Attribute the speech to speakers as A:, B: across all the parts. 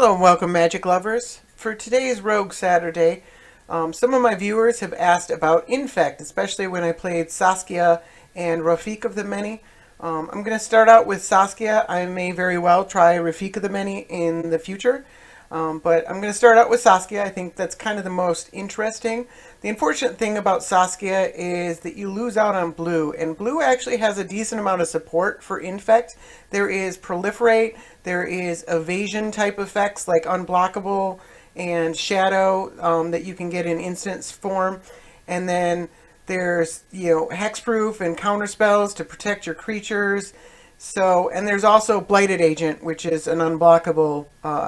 A: Hello and welcome, Magic Lovers. For today's Rogue Saturday, some of my viewers have asked about Infect, especially when I played Saskia and Rafik of the Many. I'm going to start out with Saskia. I may very well try Rafik of the Many in the future, but I'm going to start out with Saskia. I think that's kind of the most interesting. The unfortunate thing about Saskia is that you lose out on blue, and blue actually has a decent amount of support for Infect. There is Proliferate, there is evasion type effects like Unblockable and Shadow that you can get in instance form, and then there's hexproof and counter spells to protect your creatures. So, and there's also Blighted Agent, which is an unblockable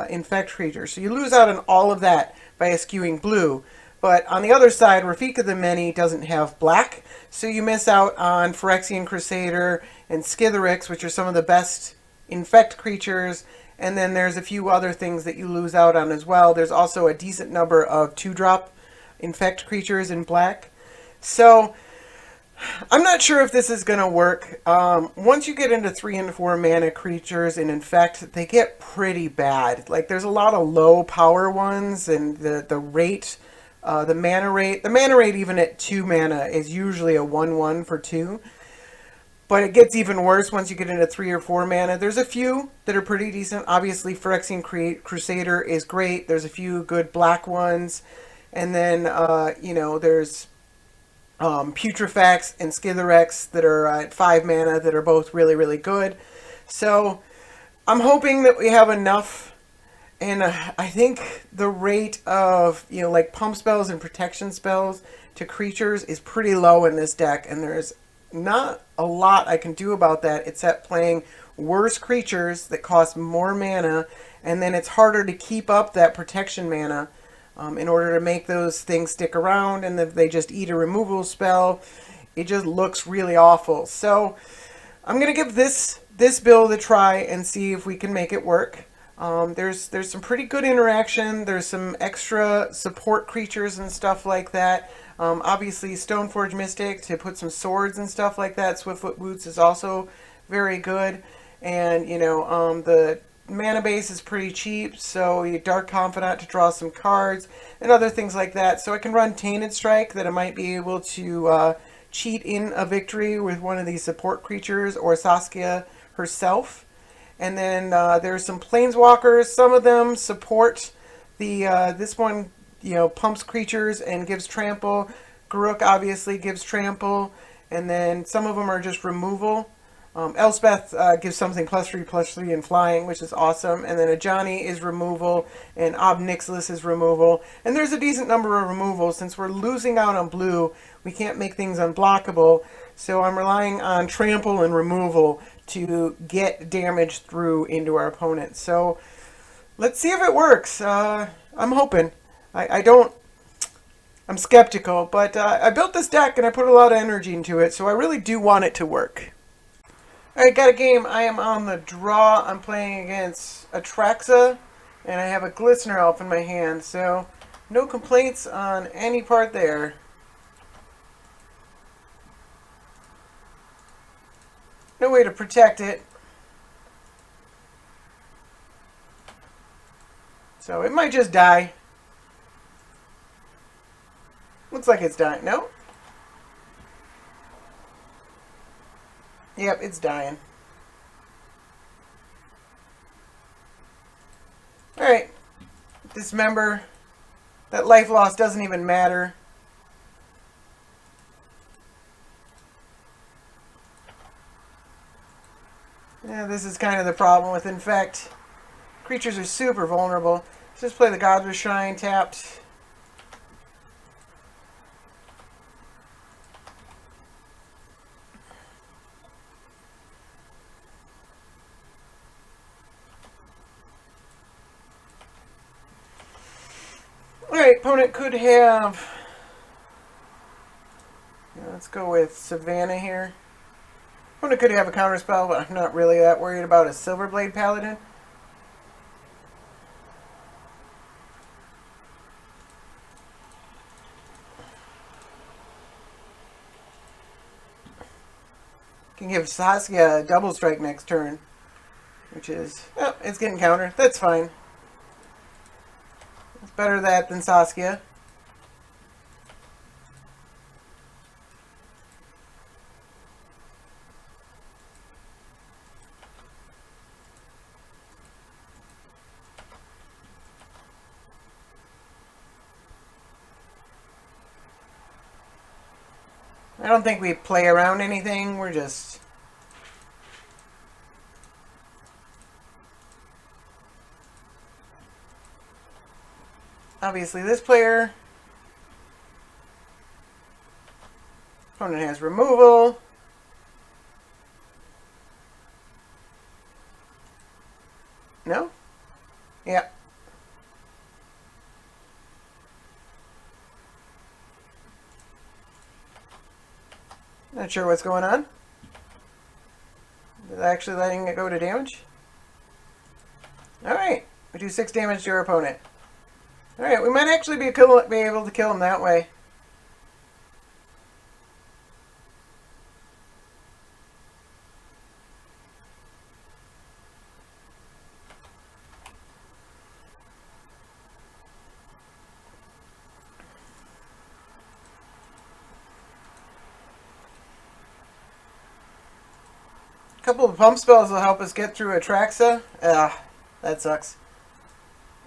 A: infect creature. So you lose out on all of that by eschewing blue. But on the other side, Rafik of the Many doesn't have black, so you miss out on Phyrexian Crusader and Skithiryx, which are some of the best infect creatures. And then there's a few other things that you lose out on as well. There's also a decent number of 2-drop infect creatures in black. So I'm not sure if this is going to work. Once you get into 3 and 4 mana creatures in Infect, they get pretty bad. Like, there's a lot of low power ones, and the rate, the mana rate even at 2 mana is usually a 1/1 for 2. But it gets even worse once you get into 3 or 4 mana. There's a few that are pretty decent. Obviously, Phyrexian Crusader is great. There's a few good black ones. And then, there's Putrefax and Skithiryx that are at 5 mana that are both really, really good. So I'm hoping that we have enough. And I think the rate of, like pump spells and protection spells to creatures is pretty low in this deck. And there's not a lot I can do about that except playing worse creatures that cost more mana. And then it's harder to keep up that protection mana in order to make those things stick around, and if they just eat a removal spell, it just looks really awful. So I'm going to give this build a try and see if we can make it work. There's some pretty good interaction. There's some extra support creatures and stuff like that. Obviously, Stoneforge Mystic to put some swords and stuff like that. Swiftfoot Boots is also very good. And, the mana base is pretty cheap, so you Dark Confidant to draw some cards and other things like that. So I can run Tainted Strike that I might be able to cheat in a victory with one of these support creatures or Saskia herself. And then there's some Planeswalkers. Some of them support the this one, pumps creatures and gives trample. Garruk obviously gives trample, and then some of them are just removal. Elspeth gives something +3/+3 in flying, which is awesome. And then Ajani is removal, and Ob Nixilis is removal. And there's a decent number of removals. Since we're losing out on blue, we can't make things unblockable. So I'm relying on trample and removal to get damage through into our opponent. So let's see if it works. I'm hoping. I'm skeptical, but I built this deck and I put a lot of energy into it, so I really do want it to work. Alright, got a game. I am on the draw. I'm playing against Atraxa, and I have a Glistener Elf in my hand, so no complaints on any part there. No way to protect it. So it might just die. Looks like it's dying. No? Yep, it's dying. Alright. Dismember. That life loss doesn't even matter. Yeah, this is kind of the problem with Infect. Creatures are super vulnerable. Let's just play the Godless Shrine tapped. Alright, opponent could have... let's go with Savannah here. Opponent could have a counterspell, but I'm not really that worried about a Silverblade Paladin. Can give Saskia a double strike next turn, which is... oh, it's getting countered. That's fine. Better that than Saskia. I don't think we play around anything. We're just... Obviously, this player... Opponent has removal. No? Yeah. Not sure what's going on. Is it actually letting it go to damage? Alright. We do 6 damage to our opponent. Alright, we might actually be able to kill him that way. A couple of pump spells will help us get through Atraxa. That sucks.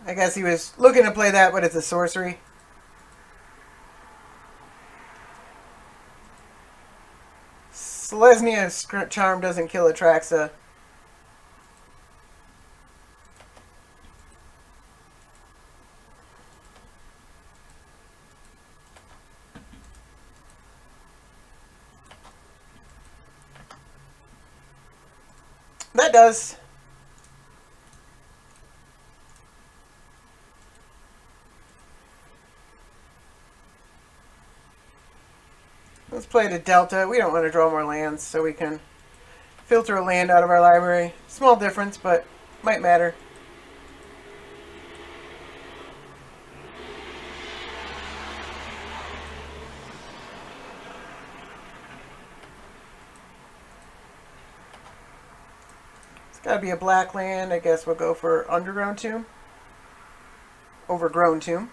A: I guess he was looking to play that, but it's a sorcery. Selesnia's charm doesn't kill Atraxa. That does. Let's play the Delta. We don't want to draw more lands, so we can filter a land out of our library. Small difference, but might matter. It's got to be a black land. I guess we'll go for Underground Tomb. Overgrown Tomb.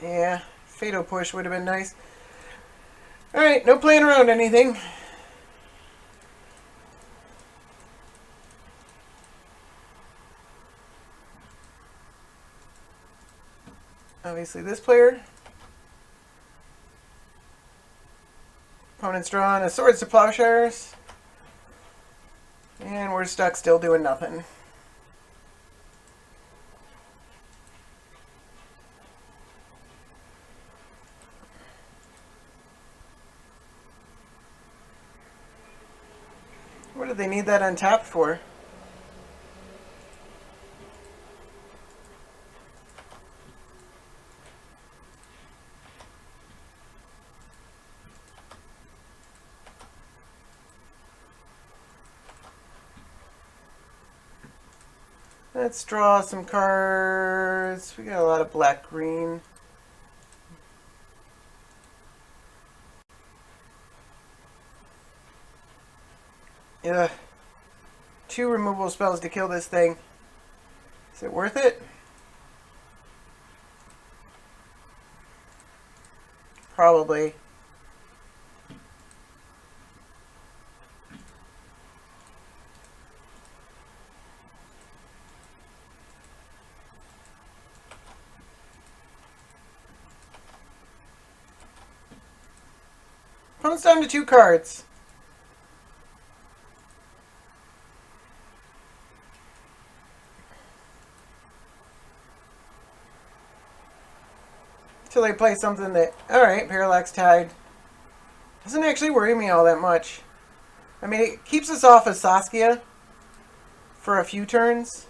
A: Yeah, Fatal Push would have been nice. Alright, no playing around anything. Obviously this player. Opponent's drawn a Swords to Plowshares. And we're stuck still doing nothing. What do they need that untapped for? Let's draw some cards. We got a lot of black-green. Yeah. 2 removal spells to kill this thing. Is it worth it? Probably. Opponent's down to 2 cards. Till they play something that... Alright, Parallax Tide. Doesn't actually worry me all that much. I mean, it keeps us off of Saskia for a few turns.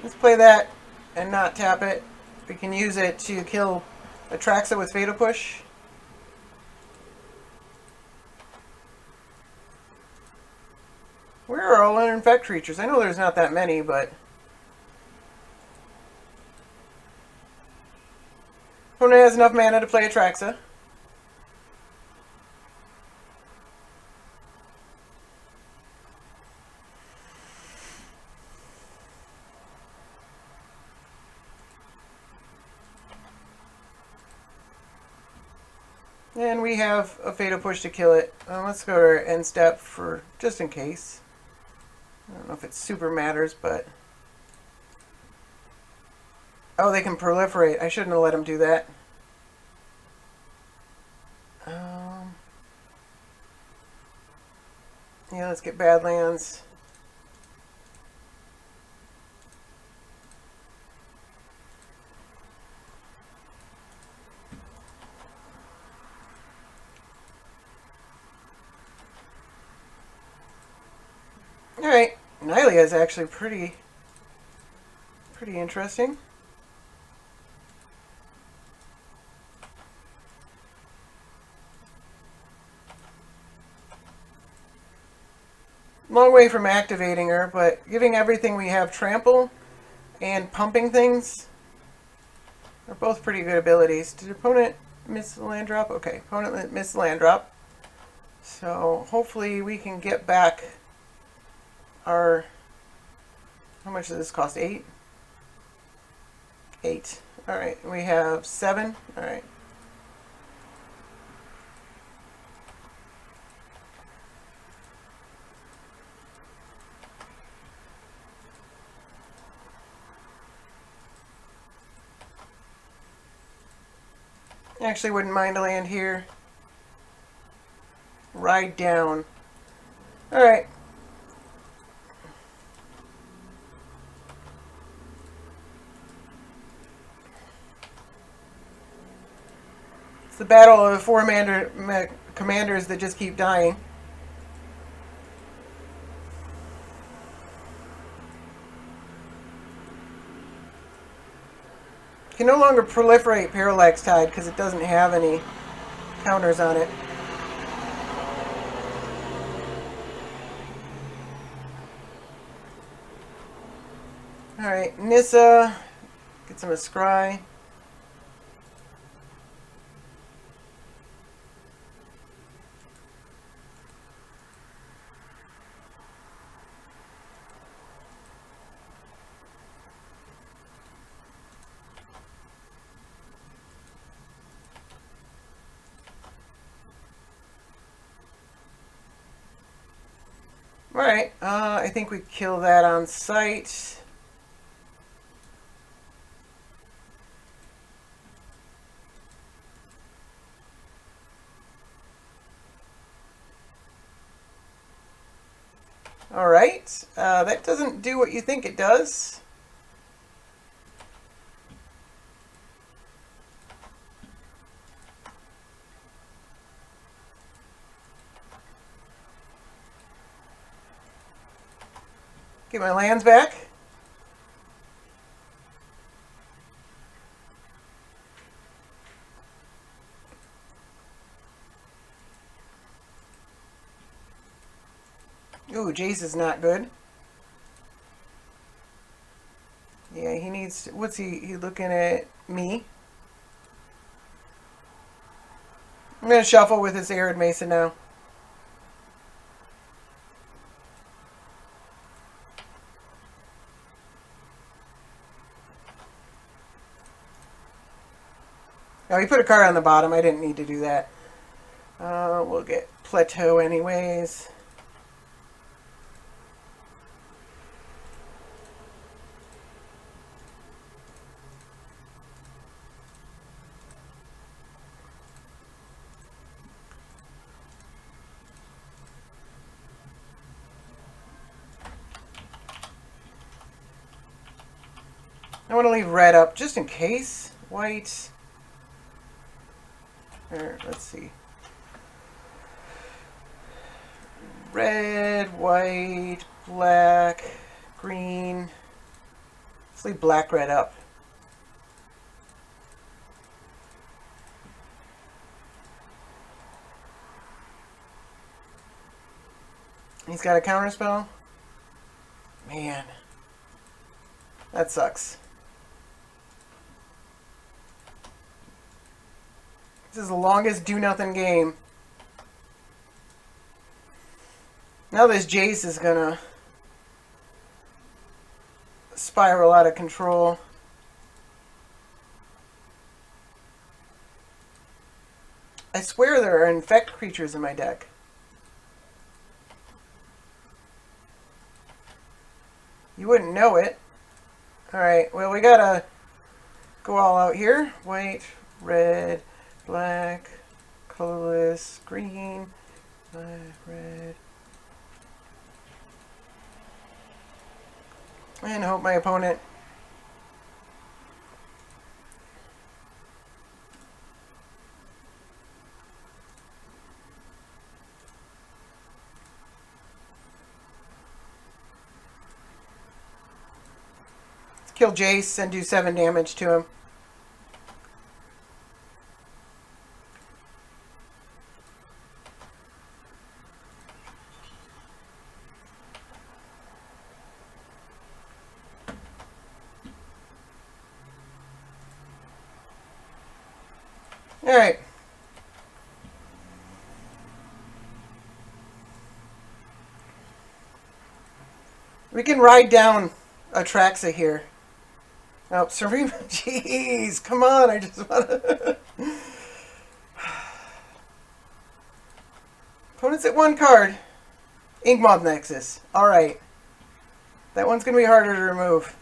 A: Let's play that and not tap it. We can use it to kill Atraxa with Fatal Push. Where are all infect creatures? I know there's not that many, but Opponent has enough mana to play Atraxa. And we have a Fatal Push to kill it. Let's go to our end step for just in case. I don't know if it super matters, but... Oh, they can proliferate. I shouldn't have let them do that. Yeah, let's get Badlands. Alright, Nylia is actually pretty interesting. Long way from activating her, but giving everything we have trample and pumping things are both pretty good abilities. Did opponent miss the land drop? Okay, opponent missed the land drop. So hopefully we can get back our... How much does this cost? 8? 8. Alright, we have 7. Alright. Actually wouldn't mind a land here. Ride down. Alright. It's the battle of the 4 commanders that just keep dying. Can no longer proliferate Parallax Tide because it doesn't have any counters on it. Alright, Nissa. Get some Scry. Alright, I think we kill that on sight. Alright, that doesn't do what you think it does. Get my lands back. Ooh, Jace is not good. Yeah, he needs... What's he looking at me? I'm going to shuffle with this Arid Mason now. Oh, he put a card on the bottom. I didn't need to do that. We'll get Plateau anyways. I want to leave red up just in case. White. Let's see. Red, white, black, green. Let's leave black, red up. He's got a counterspell? Man. That sucks. This is the longest do-nothing game. Now this Geist is gonna spiral out of control. I swear there are infect creatures in my deck. You wouldn't know it. Alright, well we gotta go all out here. White, red, black, colorless, green, black, red. And hope my opponent kill Jace and do 7 damage to him. Alright. We can ride down Atraxa here. Oh, Serena, jeez, come on, I just want to... Opponent's at 1 card. Inkmoth Nexus. Alright. That one's going to be harder to remove.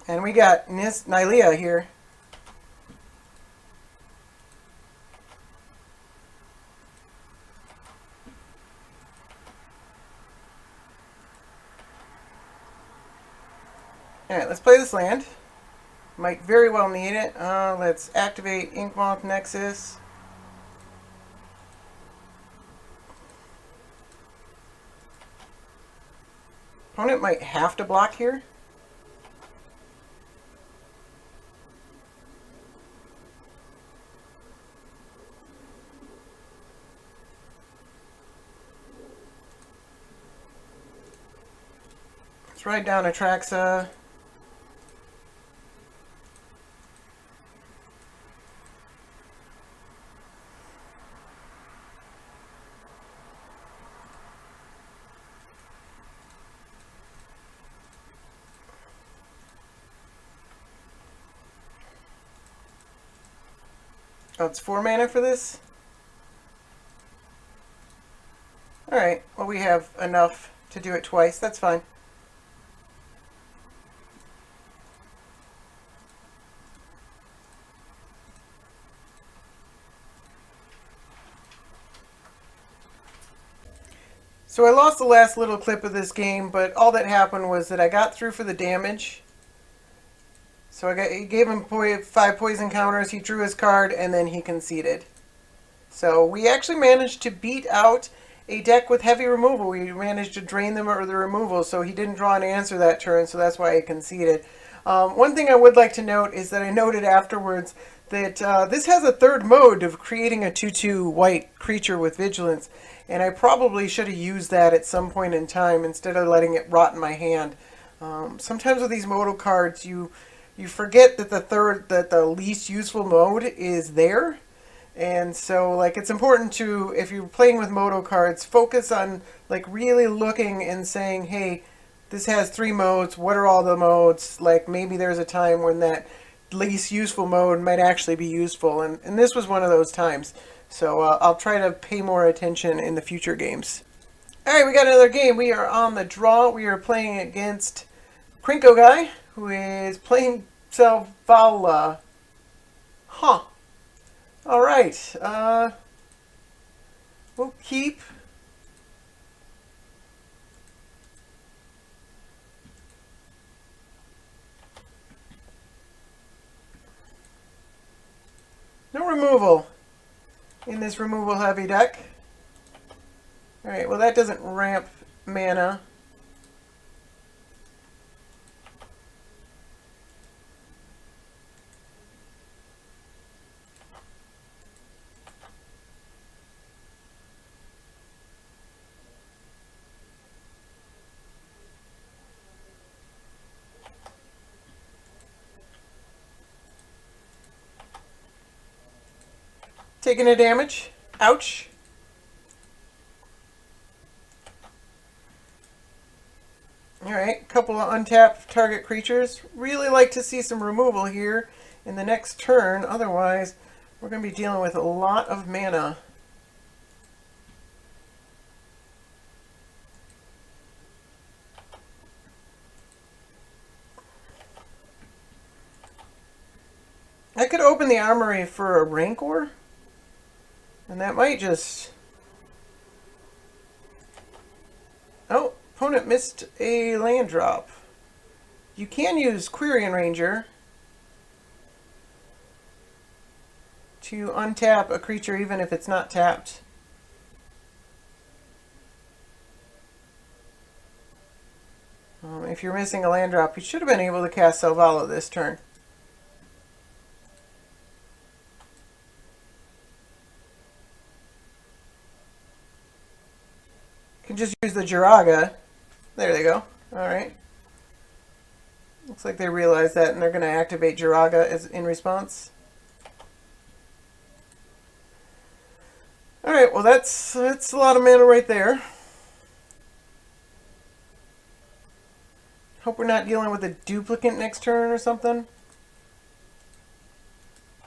A: And we got Nylea here. Alright, let's play this land. Might very well need it. Let's activate Inkmoth Nexus. Opponent might have to block here. Let's ride down Atraxa. Oh, it's 4 mana for this? Alright, well we have enough to do it twice, that's fine. So I lost the last little clip of this game, but all that happened was that I got through for the damage. So I gave him 5 poison counters, he drew his card, and then he conceded. So we actually managed to beat out a deck with heavy removal. We managed to drain them or the removal, so he didn't draw an answer that turn, so that's why he conceded. One thing I would like to note is that I noted afterwards that this has a third mode of creating a 2/2 white creature with vigilance, and I probably should have used that at some point in time instead of letting it rot in my hand. Sometimes with these modal cards, you forget that the least useful mode is there. And so, like, it's important to, if you're playing with moto cards, focus on, like, really looking and saying, hey, this has 3 modes, what are all the modes? Like, maybe there's a time when that least useful mode might actually be useful, and this was one of those times. So I'll try to pay more attention in the future games. Alright, we got another game. We are on the draw. We are playing against Krinko Guy, who is playing Selvala. Huh. Alright, we'll keep. No removal in this removal heavy deck. Alright, well that doesn't ramp mana. Taking a damage. Ouch. Alright, couple of untapped target creatures. Really like to see some removal here in the next turn. Otherwise, we're going to be dealing with a lot of mana. I could open the armory for a Rancor. And that might just... Oh, opponent missed a land drop. You can use Quirion Ranger to untap a creature even if it's not tapped. If you're missing a land drop, you should have been able to cast Selvala this turn. You can just use the Jiraga. There they go. Alright. Looks like they realize that and they're going to activate Jiraga as in response. Alright, well that's a lot of mana right there. Hope we're not dealing with a duplicate next turn or something.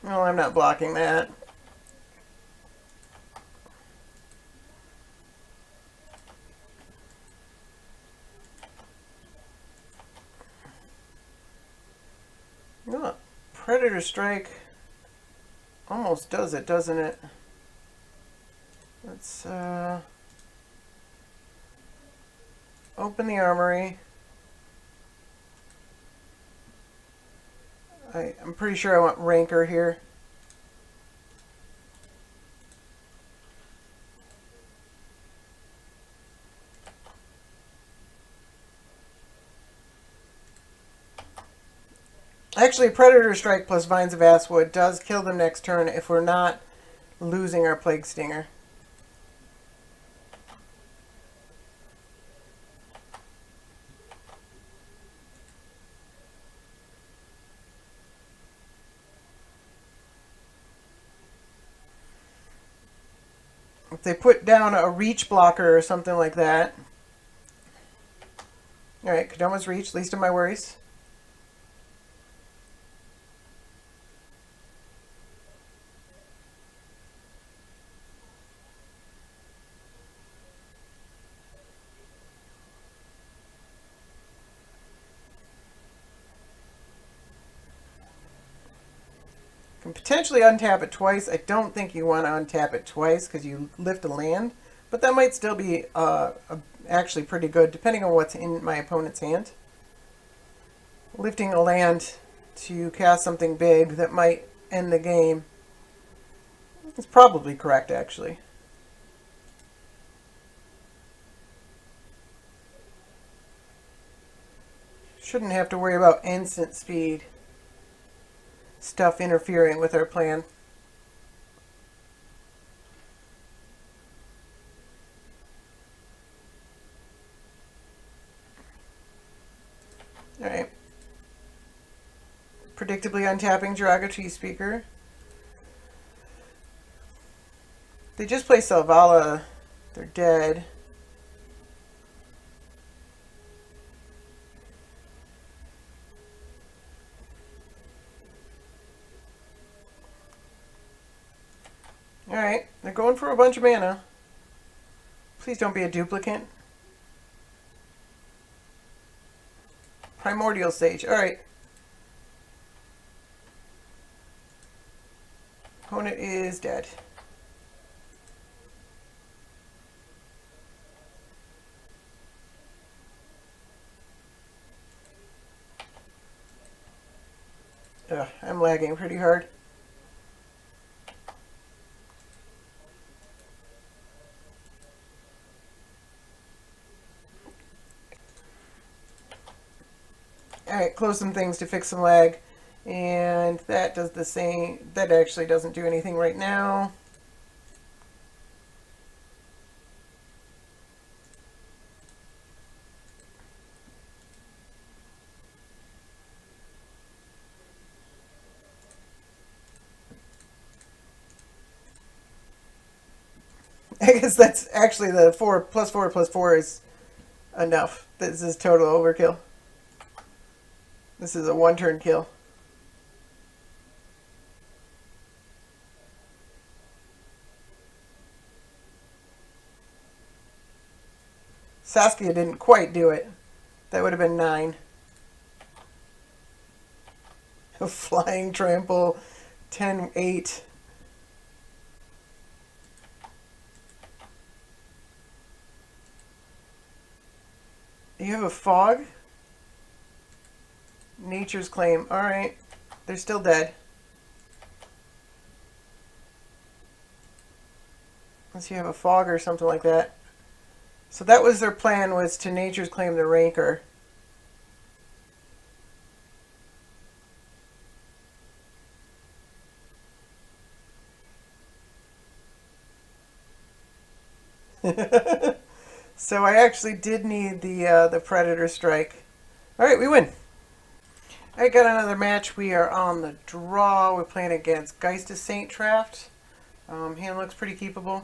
A: No, I'm not blocking that. No, Predator Strike almost does it, doesn't it? Let's open the armory. I'm pretty sure I want Rancor here. Actually, Predator Strike plus Vines of Vastwood does kill them next turn if we're not losing our Plague Stinger. If they put down a reach blocker or something like that. Alright, Kodoma's reach, least of my worries. Can potentially untap it twice. I don't think you want to untap it twice because you lift a land, but that might still be actually pretty good depending on what's in my opponent's hand. Lifting a land to cast something big that might end the game is probably correct, actually. Shouldn't have to worry about instant speed stuff interfering with our plan. Alright. Predictably untapping Jiraga Tree Speaker. They just play Selvala. They're dead. Alright, they're going for a bunch of mana. Please don't be a duplicate. Primordial Sage. Alright. Opponent is dead. Ugh, I'm lagging pretty hard. Alright, close some things to fix some lag. And that does the same. That actually doesn't do anything right now. I guess that's actually the 4 +4 +4 is enough. This is total overkill. This is a 1-turn kill. Saskia didn't quite do it. That would have been 9. A flying trample, 10-8. You have a fog? Nature's claim. Alright. They're still dead. Unless you have a fog or something like that. So that was their plan, was to nature's claim the rancor. So I actually did need the Predator strike. Alright, we win. I got another match. We are on the draw. We're playing against Geist of St. Traft. Hand looks pretty keepable.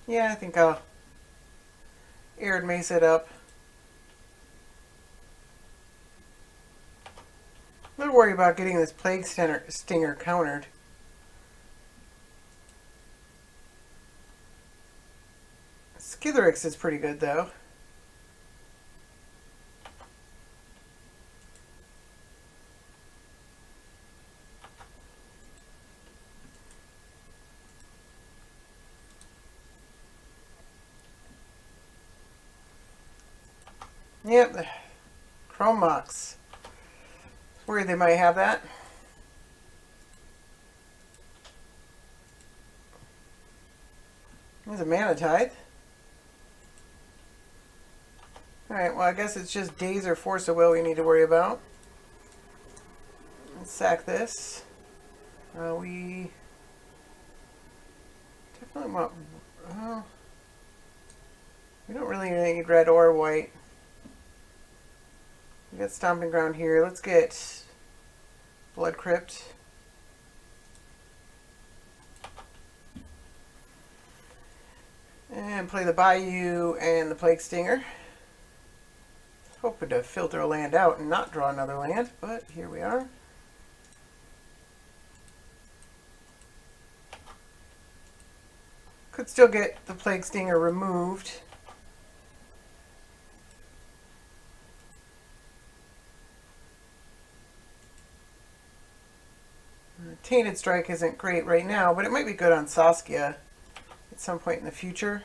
A: Yeah, I think I'll Arid Mace it up. I'm not worried about getting this Plague Stinger countered. Skitherix is pretty good, though. Yep, the Chrome Mox. Worried they might have that. There's a Mana Tithe. Alright, well I guess it's just Daze or Force of Will we need to worry about. Let's sack this. We definitely want... we don't really need red or white. We got Stomping Ground here. Let's get Blood Crypt. And play the Bayou and the Plague Stinger. Hoping to filter a land out and not draw another land, but here we are. Could still get the Plague Stinger removed. Tainted Strike isn't great right now, but it might be good on Saskia at some point in the future.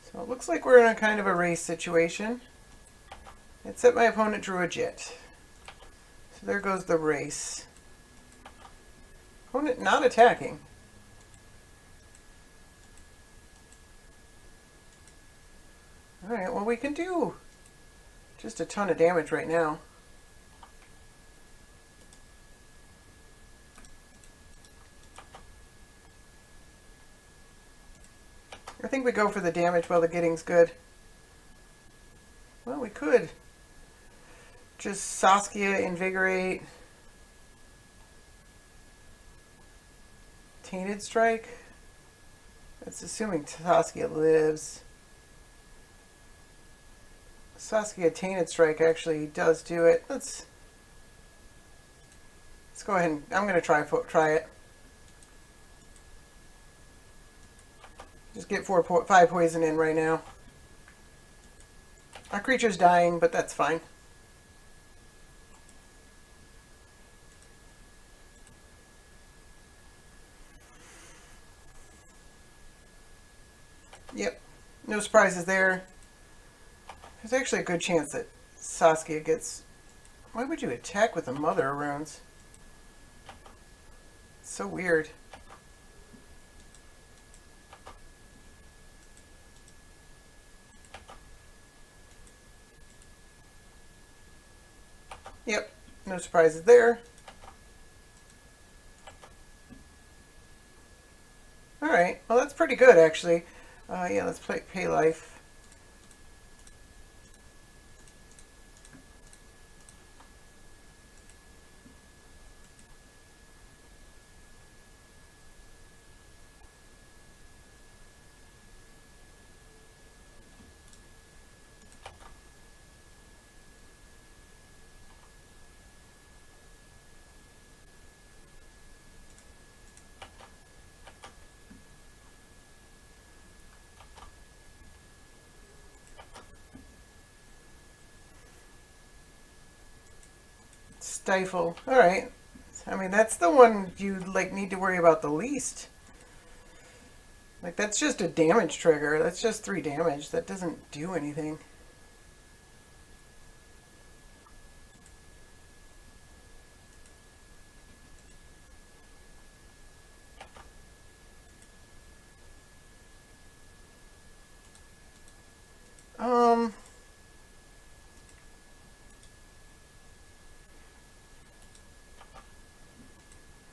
A: So it looks like we're in a kind of a race situation. Except my opponent drew a jet. So there goes the race. Opponent not attacking. Alright, well we can do just a ton of damage right now. I think we go for the damage while the getting's good. Well, we could just Saskia Invigorate. Tainted Strike. That's assuming Saskia lives. Saskia Tainted Strike actually does do it. Let's go ahead and I'm going to try it. Just get 5 poison in right now. Our creature's dying, but that's fine. Yep, no surprises there. There's actually a good chance that Saskia gets... Why would you attack with the Mother of Runes? It's so weird. Yep, no surprises there. Alright, well that's pretty pretty good, actually. Yeah, let's pay life. Stifle. All right. I mean, that's the one you like need to worry about the least. Like, that's just a damage trigger. That's just 3 damage. That doesn't do anything.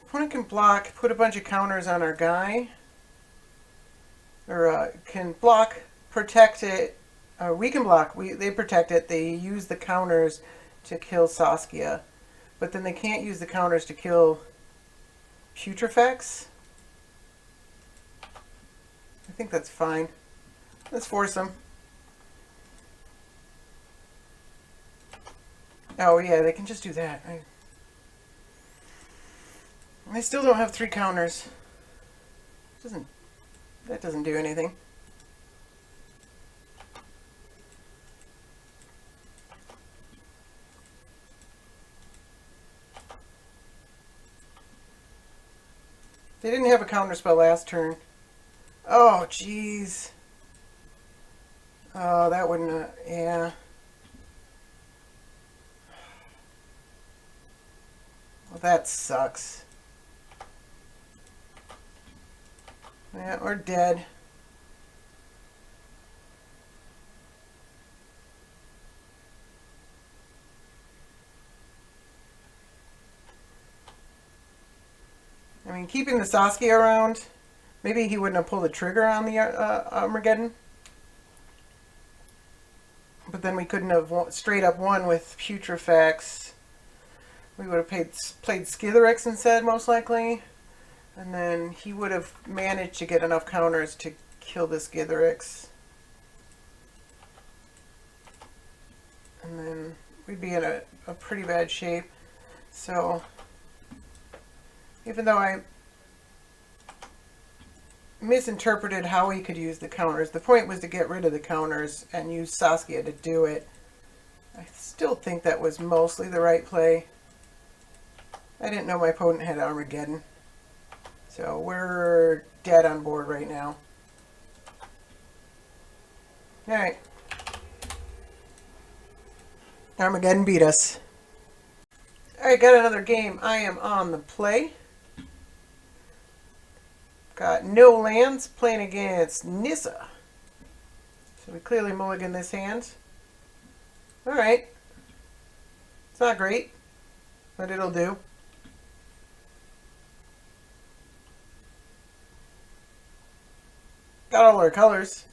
A: Opponent can block, put a bunch of counters on our guy. Or can block, protect it. We can block. They protect it. They use the counters to kill Saskia. But then they can't use the counters to kill Putrefex. I think that's fine. Let's force them. Oh, yeah, they can just do that. I still don't have 3 counters. That doesn't do anything. They didn't have a counter spell last turn. Oh, jeez. Oh, that wouldn't... yeah. Well, that sucks. Yeah, we're dead. I mean, keeping the Saskia around, maybe he wouldn't have pulled the trigger on the Armageddon. But then we couldn't have straight up won with Putrefex. We would have played Skithiryx instead, most likely. And then he would have managed to get enough counters to kill the Skithiryx. And then we'd be in a pretty bad shape. So, even though I misinterpreted how he could use the counters, the point was to get rid of the counters and use Saskia to do it. I still think that was mostly the right play. I didn't know my opponent had Armageddon. So we're dead on board right now. Alright. Armageddon beat us. Alright, got another game. I am on the play. Got no lands, playing against Nissa. So we clearly mulligan this hand. Alright. It's not great, but it'll do. Got all our colors.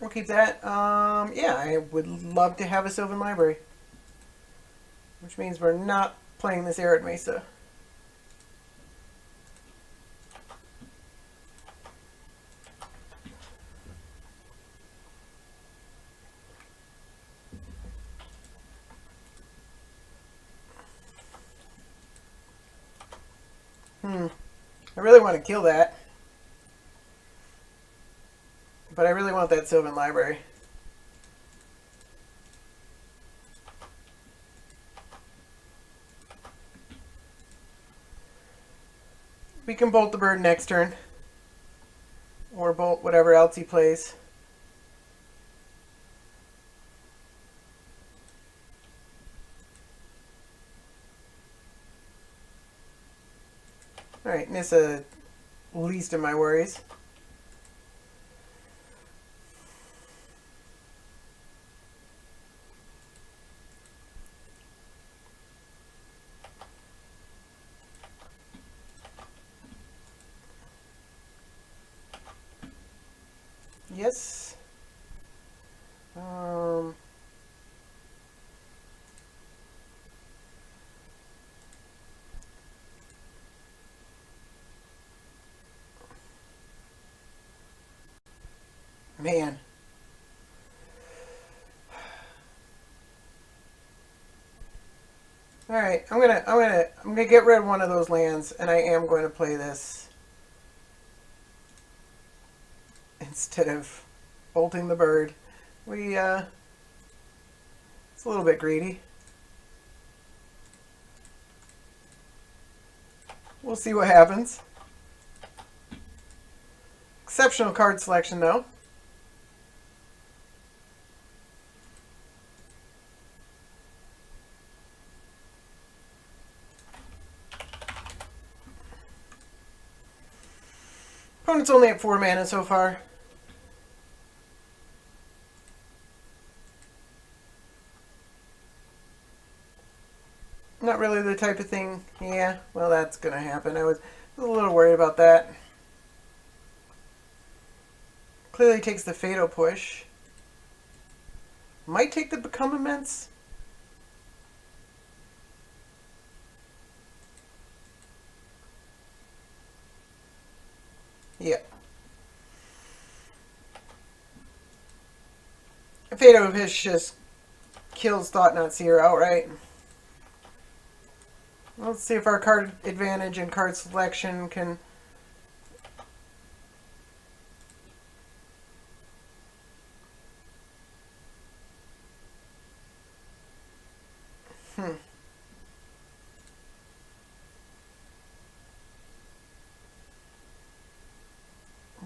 A: We'll keep that. Yeah, I would love to have a Sylvan Library. Which means we're not playing this Arid Mesa. I really want to kill that. But I really want that Sylvan Library. We can bolt the bird next turn. Or bolt whatever else he plays. Alright, Nissa, least of my worries. Yes. Man. All right, I'm gonna get rid of one of those lands, and I am going to play this instead of bolting the bird. It's a little bit greedy. We'll see what happens. Exceptional card selection, though. Opponent's only at 4 mana so far. Not really the type of thing. Yeah, well, that's going to happen. I was a little worried about that. Clearly takes the Fatal Push. Might take the Become Immense. Yeah. A Fatal Push just kills Thought-Knot Seer outright. Let's see if our card advantage and card selection can...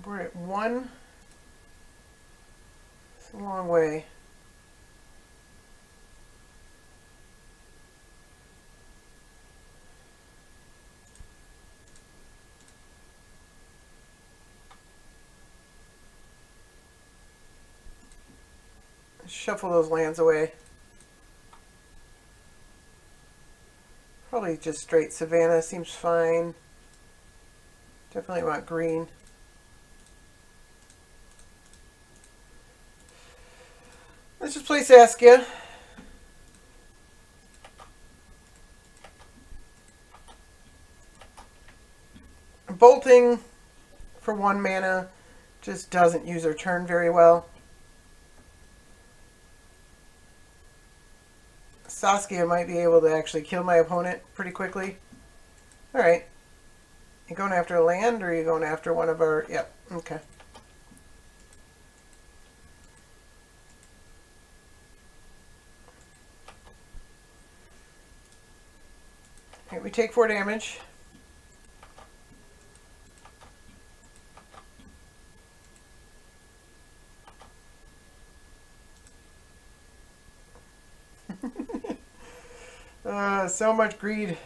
A: We're at 1. It's a long way. Shuffle those lands away. Probably just straight Savannah seems fine. Definitely want green. Let's just play Saskia. Bolting for 1 mana just doesn't use her turn very well. Saskia might be able to actually kill my opponent pretty quickly. Alright. You going after a land, or are you going after one of our... Yep, okay. Alright, we take 4 damage. So much greed.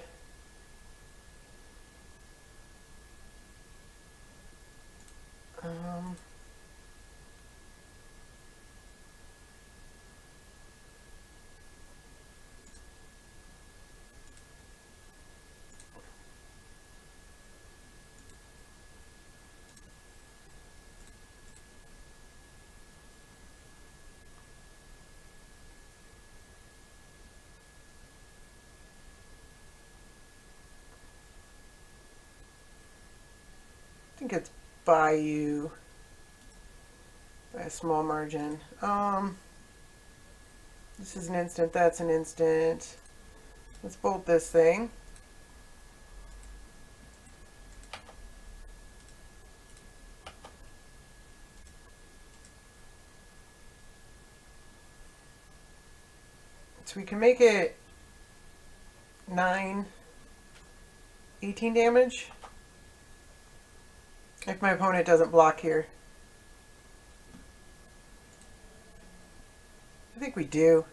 A: I think it's by you by a small margin. This is an instant, that's an instant. Let's bolt this thing. So we can make it 18 damage. If my opponent doesn't block here. I think we do.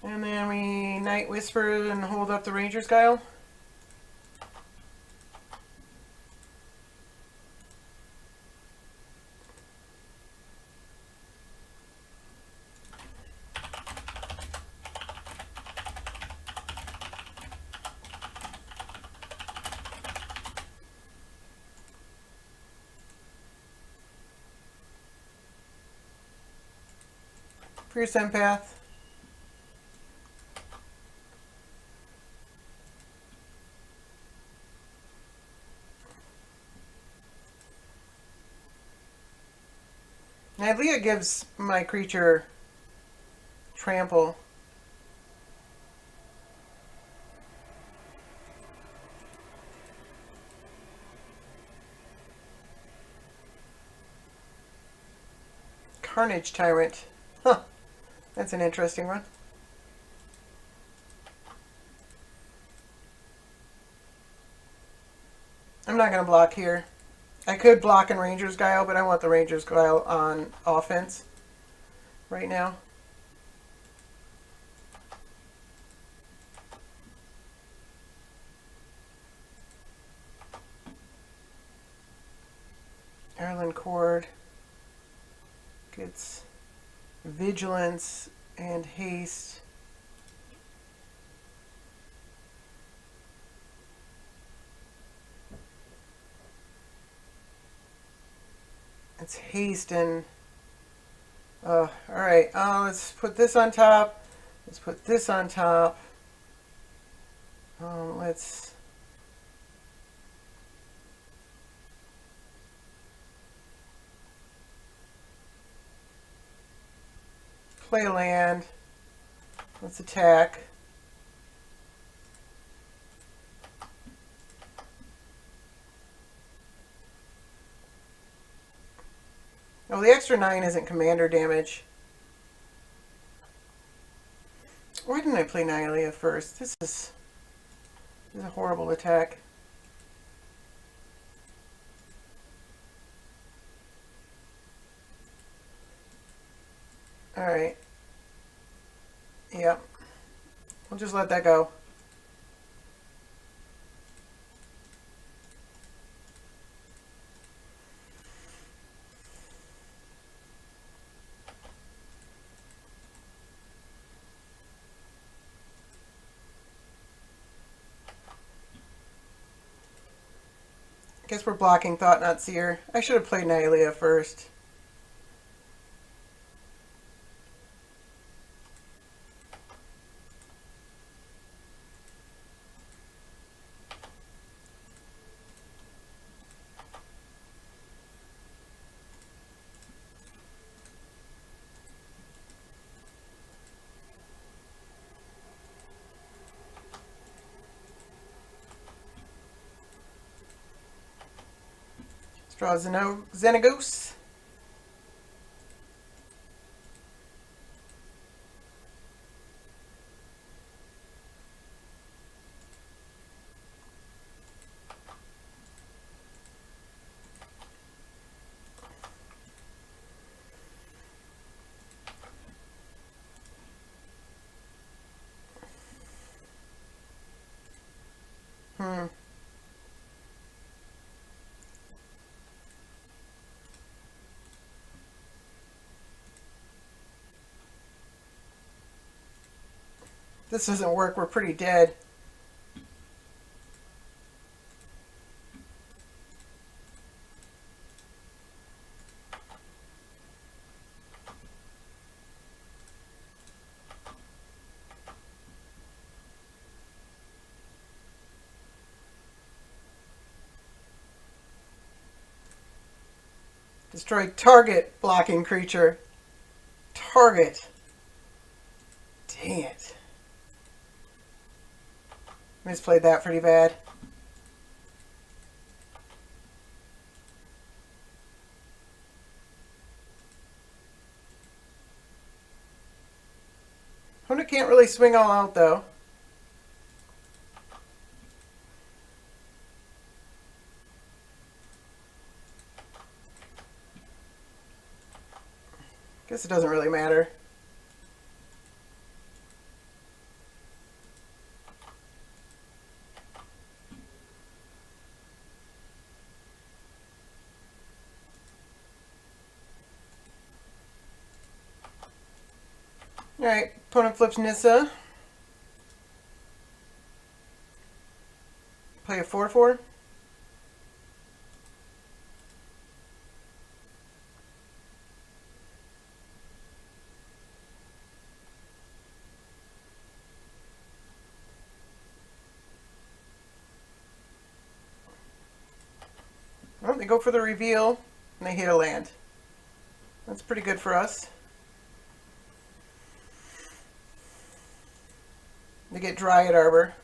A: And then we Night Whisper and hold up the Ranger's Guile. for your Sympath. Now, Leah gives my creature trample. Carnage Tyrant. Huh. That's an interesting one. I'm not going to block here. I could block in Ranger's Guile, but I want the Ranger's Guile on offense right now. Erlen Cord gets Vigilance and Haste. It's Haste and... alright, let's put this on top. Let's put this on top. Let's... play a land. Let's attack. Oh, the extra 9 isn't commander damage. Why didn't I play Nihilea first? This is a horrible attack. Alright. Yep. We'll just let that go. Guess we're blocking Thought Not Seer. I should have played Nihilea first. Draw Xenagos. This doesn't work. We're pretty dead. Destroy target blocking creature. Target. Dang it. Misplayed that pretty bad. Opponent can't really swing all out though. Guess it doesn't really matter. Alright, opponent flips Nissa. Play a 4/4. Oh, they go for the reveal, and they hit a land. That's pretty good for us. They get Dryad Arbor.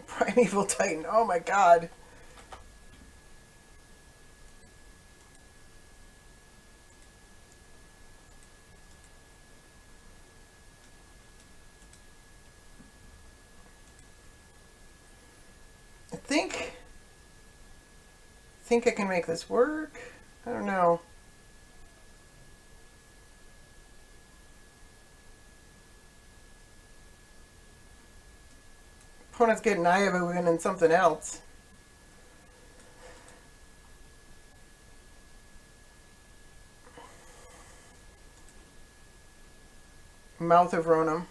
A: Primeval Titan. Oh my god. I think I can make this work. I don't know. Opponent's getting Iavogan and something else. Mouth of Ronom.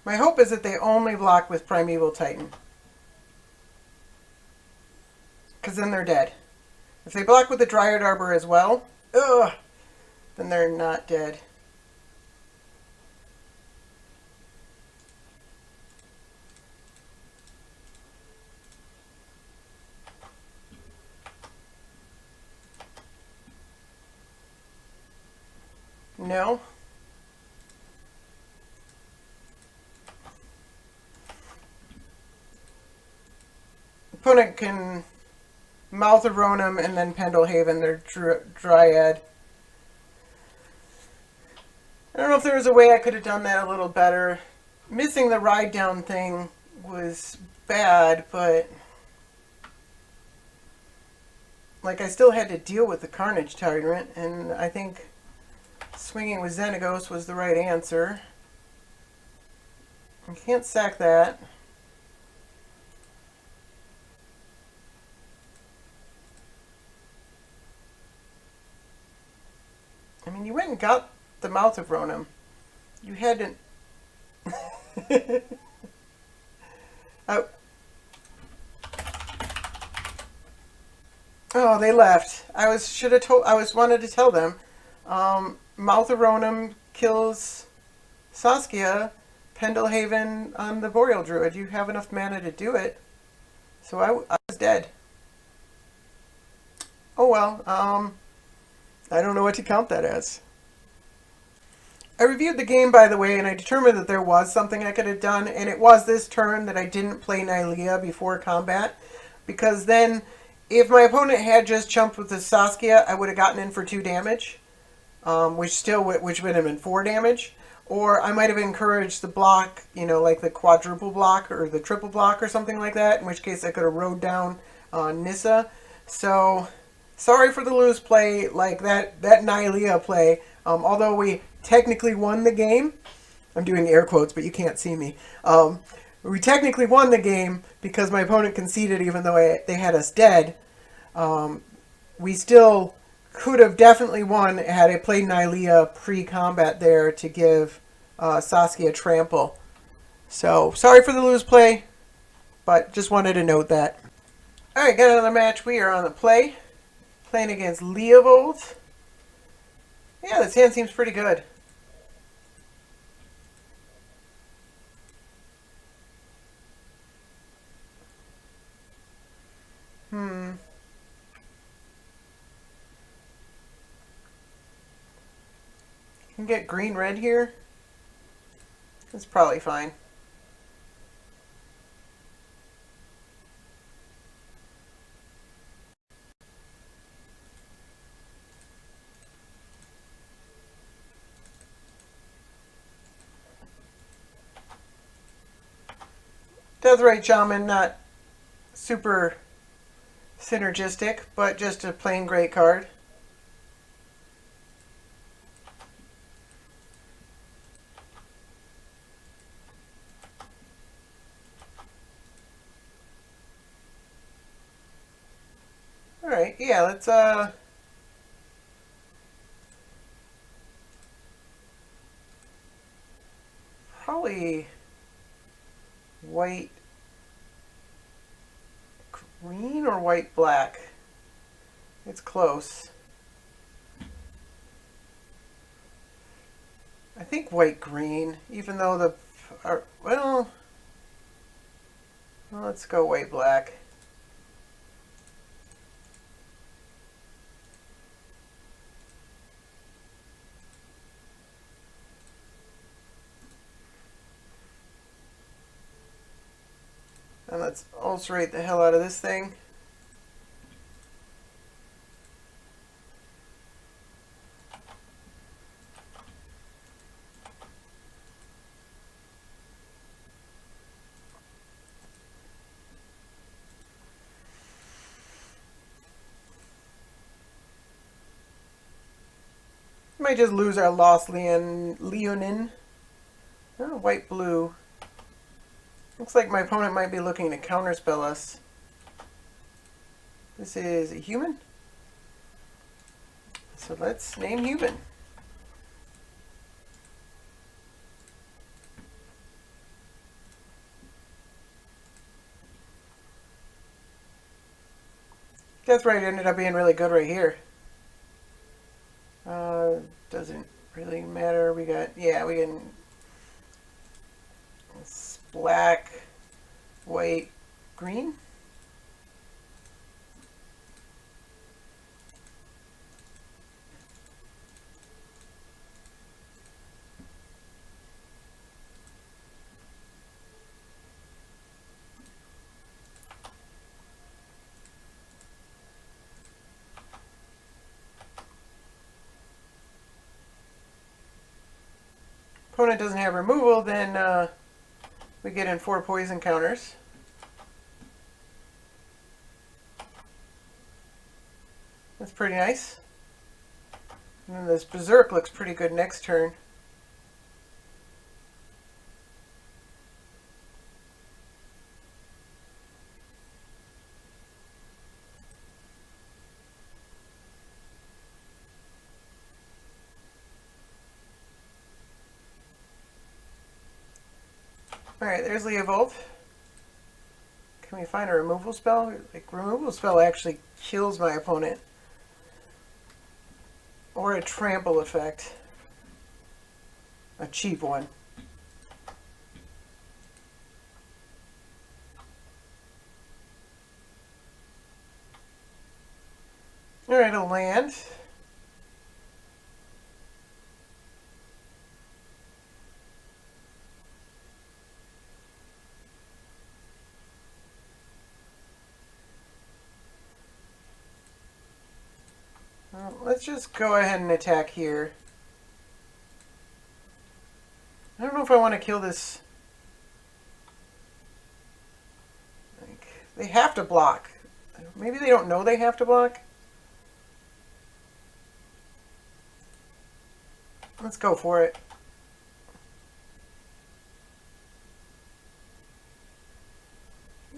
A: My hope is that they only block with Primeval Titan. Because then they're dead. If they block with the Dryad Arbor as well, then they're not dead. No. Opponent can Mouth of Ronom and then Pendelhaven, their Dryad. I don't know if there was a way I could have done that a little better. Missing the ride down thing was bad, but like I still had to deal with the Carnage Tyrant, and I think swinging with Xenagos was the right answer. I can't sack that. I mean, you went and got the Mouth of Ronom. You hadn't. Oh. Oh, they left. I wanted to tell them. Mouth of Ronom kills Saskia. Pendelhaven on the Boreal Druid. You have enough mana to do it. So I was dead. Oh well. I don't know what to count that as. I reviewed the game, by the way, and I determined that there was something I could have done, and it was this turn that I didn't play Nylea before combat, because then, if my opponent had just jumped with the Saskia, I would have gotten in for 2 damage, which would have been 4 damage, or I might have encouraged the block, like the quadruple block or the triple block or something like that, in which case I could have rode down Nissa. So, sorry for the loose play, like that Nylea play. Although we technically won the game, I'm doing air quotes, but you can't see me. We technically won the game because my opponent conceded, even though they had us dead. We still could have definitely won had I played Nylea pre-combat there to give Saskia trample. So, sorry for the loose play, but just wanted to note that. Alright, got another match. We are on the play. Playing against Leovold. Yeah, this hand seems pretty good. Can get green-red here. That's probably fine. Deathrite Shaman, not super synergistic, but just a plain great card. Alright, yeah, let's probably white green or white black. It's close. I think white green, even though well, let's go white black. And let's ulcerate the hell out of this thing. Might just lose our lost Leonin. Oh, white blue. Looks like my opponent might be looking to counterspell us. This is a human. So let's name human. Death Right ended up being really good right here. Doesn't really matter. We can black, white, green. Opponent doesn't have removal, then we get in 4 poison counters. That's pretty nice. And then this Berserk looks pretty good next turn. Alright, there's Leovold. Can we find a removal spell? Like, removal spell actually kills my opponent. Or a trample effect. A cheap one. Alright, a land. Let's just go ahead and attack here. I don't know if I want to kill this. Like, they have to block. Maybe they don't know they have to block. Let's go for it.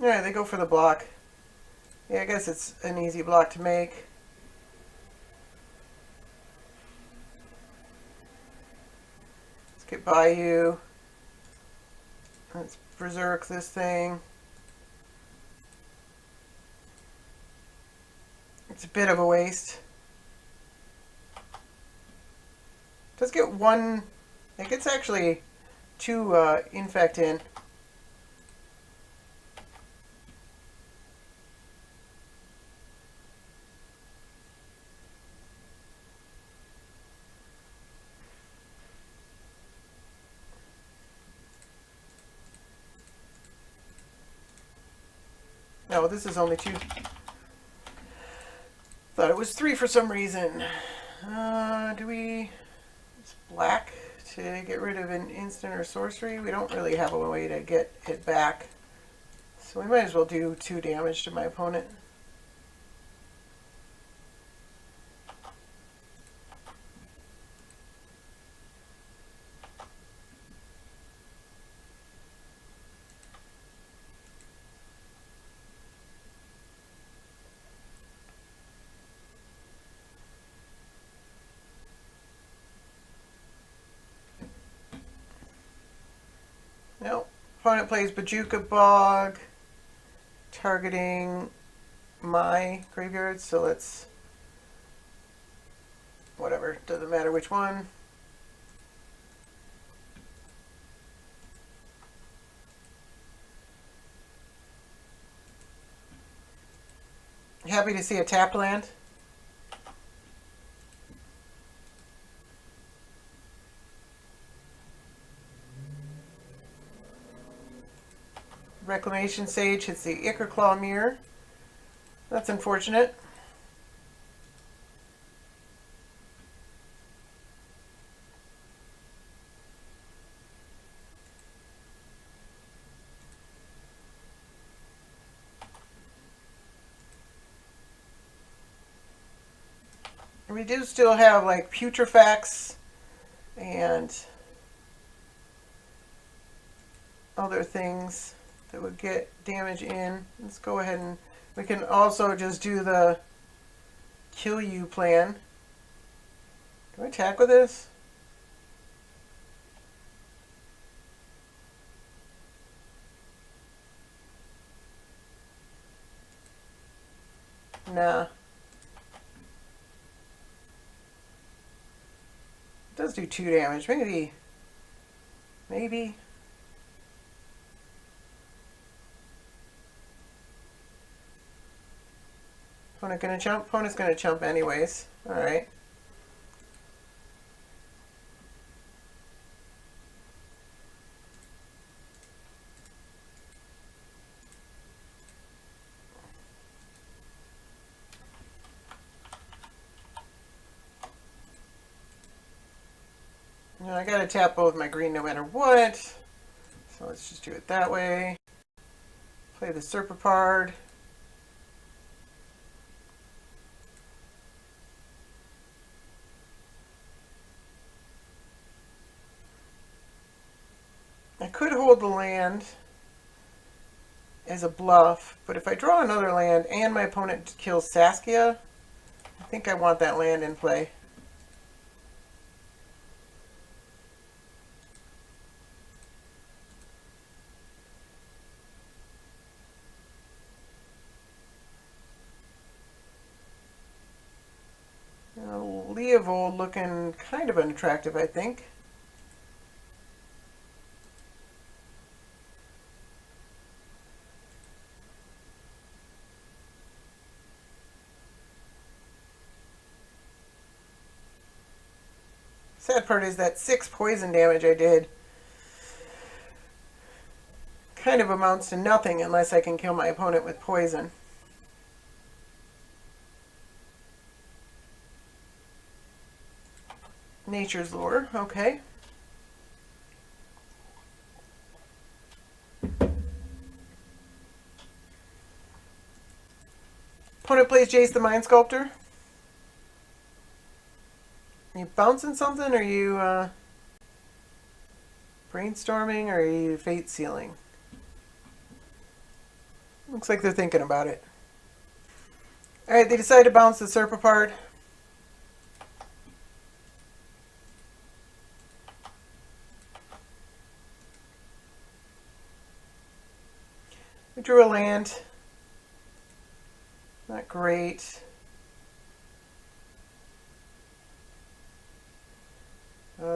A: Alright, they go for the block. Yeah, I guess it's an easy block to make. Get by you. Let's berserk this thing. It's a bit of a waste. Does get one. I think it's actually 2 infect in. No, this is only 2. Thought it was 3 for some reason. Do we... It's black to get rid of an instant or sorcery. We don't really have a way to get it back. So we might as well do 2 damage to my opponent. Opponent plays Bajuka Bog, targeting my graveyard, so let's... whatever, doesn't matter which one. Happy to see a tapped land. Reclamation Sage hits the Ichor Mirror. That's unfortunate. We do still have like Putrefax and other things that would get damage in. Let's go ahead and we can also just do the kill you plan. Do I attack with this? Nah. It does do 2 damage. Maybe. Maybe. Opponent gonna chump? Opponent's gonna chump anyways. Alright. I gotta tap both my green no matter what. So let's just do it that way. Play the Serpapard. I could hold the land as a bluff, but if I draw another land and my opponent kills Saskia, I think I want that land in play. Leovold looking kind of unattractive, I think. Sad part is that 6 poison damage I did kind of amounts to nothing unless I can kill my opponent with poison. Nature's Lore, okay. Opponent plays Jace the Mind Sculptor. Are you bouncing something? Or are you brainstorming? Or are you fate sealing? Looks like they're thinking about it. Alright, they decide to bounce the Serpapard. We drew a land. Not great.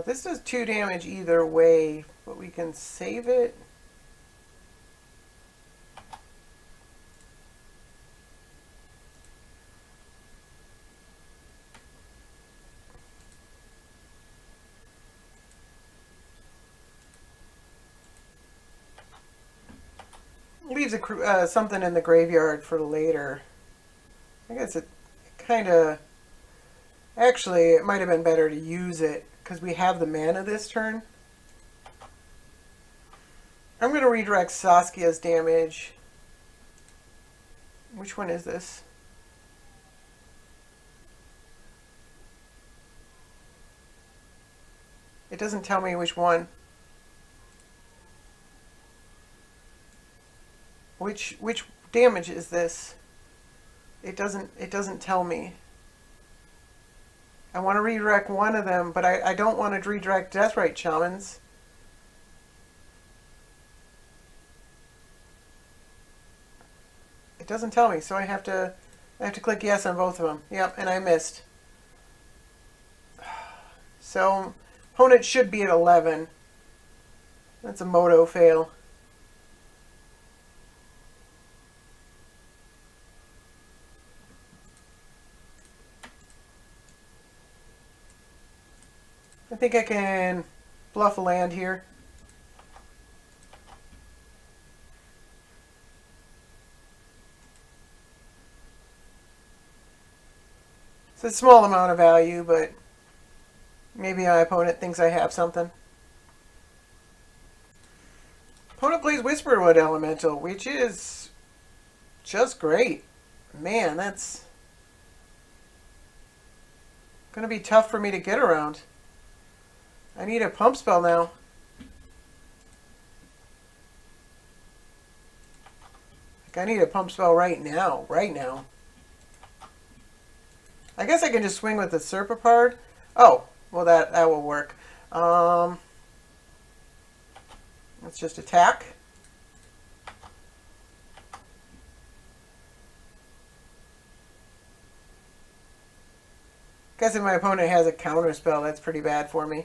A: This does 2 damage either way, but we can save it. Leaves something in the graveyard for later. I guess it kind of... Actually, it might have been better to use it because we have the mana this turn. I'm going to redirect Saskia's damage. Which one is this? It doesn't tell me which one. Which damage is this? It doesn't tell me. I want to redirect one of them, but I don't want to redirect Deathrite Shamans. doesn't tell me, so I have to click yes on both of them. Yep, and I missed. So opponent should be at 11. That's a moto fail. I think I can bluff a land here. It's a small amount of value, but maybe my opponent thinks I have something. Opponent plays Whisperwood Elemental, which is just great. Man, that's going to be tough for me to get around. I need a pump spell now. Like, I need a pump spell right now. Right now. I guess I can just swing with the Serpapard. Oh, well that will work. Let's just attack. Guess if my opponent has a counter spell, that's pretty bad for me.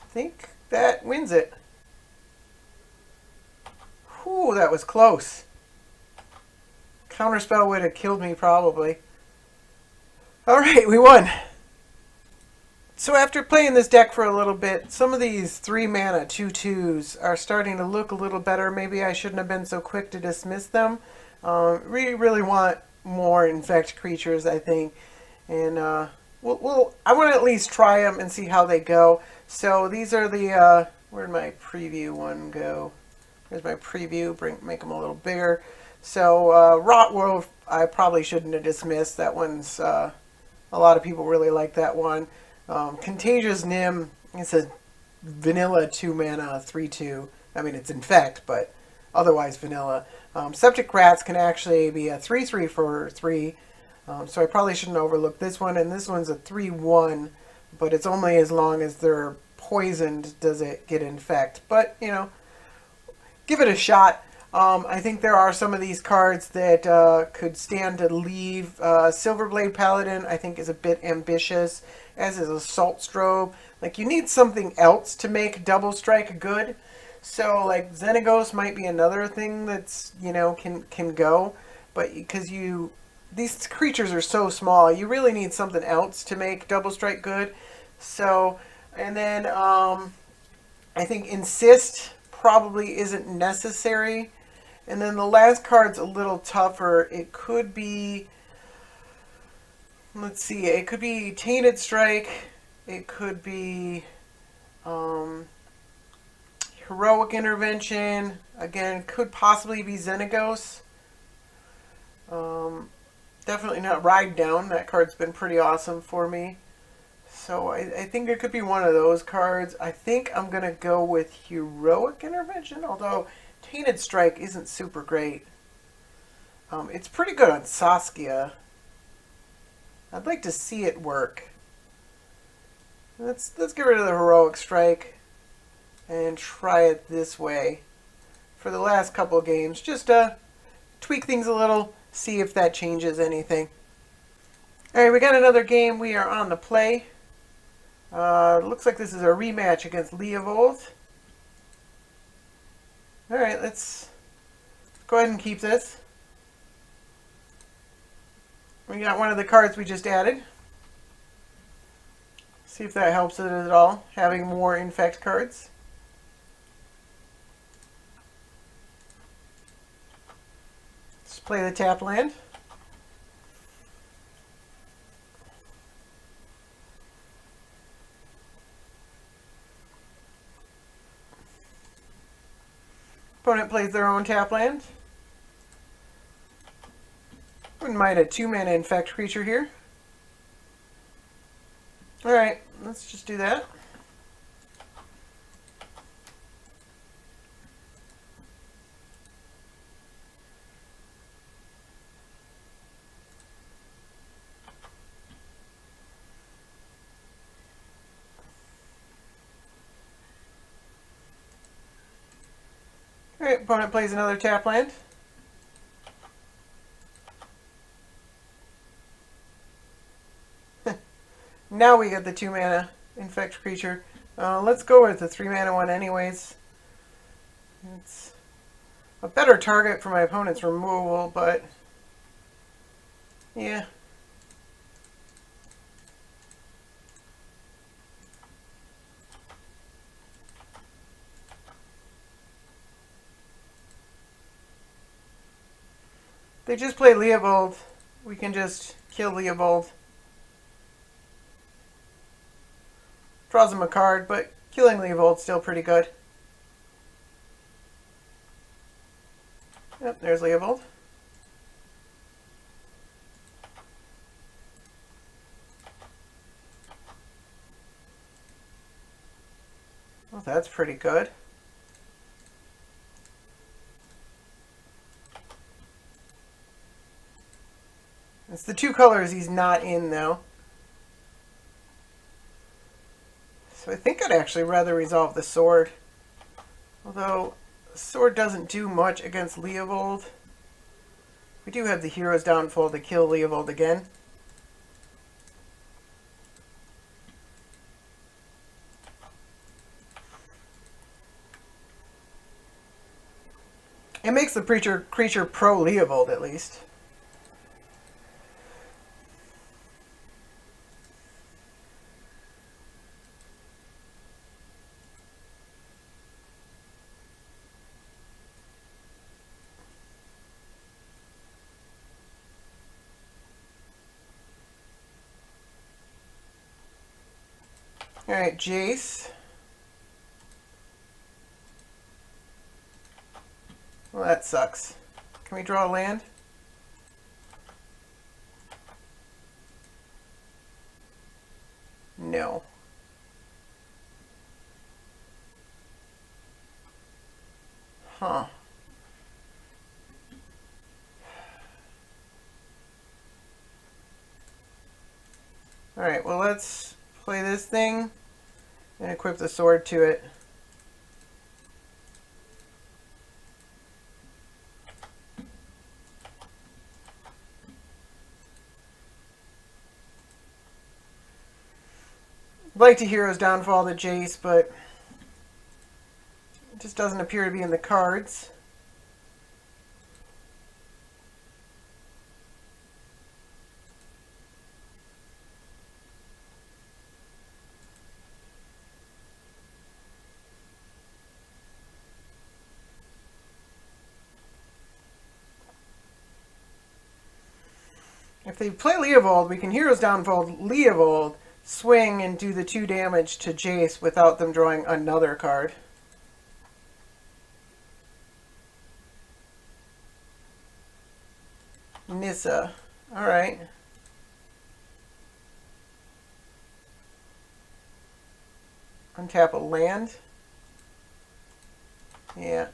A: I think that wins it. Whew, that was close. Counterspell would have killed me probably. Alright, we won. So after playing this deck for a little bit, some of these 3 mana 2/2s are starting to look a little better. Maybe I shouldn't have been so quick to dismiss them. Really want more Infect creatures, I think. And I want to at least try them and see how they go. So these are the, where'd my preview one go? Here's my preview, make them a little bigger. So Rotwolf, I probably shouldn't have dismissed. That one's, a lot of people really like that one. Contagious Nim, it's a vanilla 2 mana 3/2. I mean, it's Infect, but otherwise vanilla. Septic Rats can actually be a 3/3 for 3. So I probably shouldn't overlook this one. And this one's a 3/1, but it's only as long as they're poisoned does it get Infect. But, you know, give it a shot. I think there are some of these cards that could stand to leave. Silverblade Paladin, I think, is a bit ambitious, as is Assault Strobe. Like, you need something else to make Double Strike good. So, like, Xenagos might be another thing that's, you know, can go. But because these creatures are so small, you really need something else to make Double Strike good. So, and then I think Insist probably isn't necessary. And then the last card's a little tougher. It could be, let's see, it could be Tainted Strike. It could be Heroic Intervention. Again, could possibly be Xenagos. Definitely not Ride Down. That card's been pretty awesome for me. So I think it could be one of those cards. I think I'm going to go with Heroic Intervention, although Tainted Strike isn't super great. It's pretty good on Saskia. I'd like to see it work. Let's get rid of the Heroic Strike and try it this way for the last couple of games. Just tweak things a little, see if that changes anything. Alright, we got another game. We are on the play. Looks like this is a rematch against Leovold. Alright, let's go ahead and keep this. We got one of the cards we just added. See if that helps it at all, having more Infect cards. Let's play the tap land. Opponent plays their own tap land. Wouldn't mind a 2 mana Infect creature here. Alright, let's just do that. opponent plays another tap land. Now we get the 2 mana infect creature. Let's go with the 3 mana one anyways. It's a better target for my opponent's removal, but yeah. They just play Leovold. We can just kill Leovold. Draws him a card, but killing Leovold's still pretty good. Yep, there's Leovold. Well, that's pretty good. It's the 2 colors he's not in, though. So I think I'd actually rather resolve the sword. Although, the sword doesn't do much against Leovold. We do have the Hero's Downfall to kill Leovold again. It makes the creature pro-Leovold, at least. Alright, Jace. Well, that sucks. Can we draw a land? No. Huh. Alright, well, let's play this thing and equip the sword to it. I'd like to Hero's Downfall the Jace, but it just doesn't appear to be in the cards. If they play Leovold, we can Hero's Downfall Leovold, swing, and do the 2 damage to Jace without them drawing another card. Nissa. Alright. Untap a land. Yeah.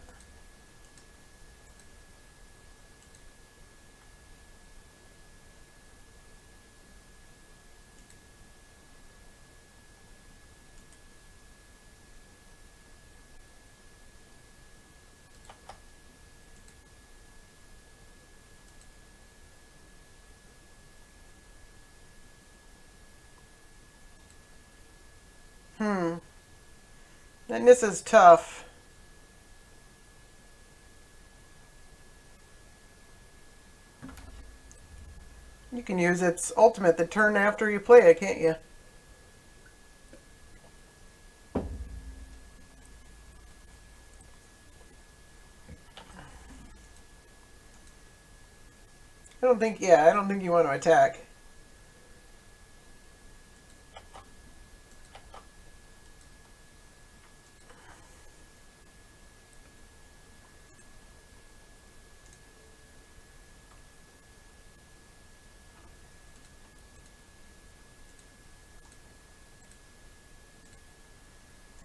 A: That Nissa's tough. You can use its ultimate the turn after you play it, can't you? I don't think you want to attack.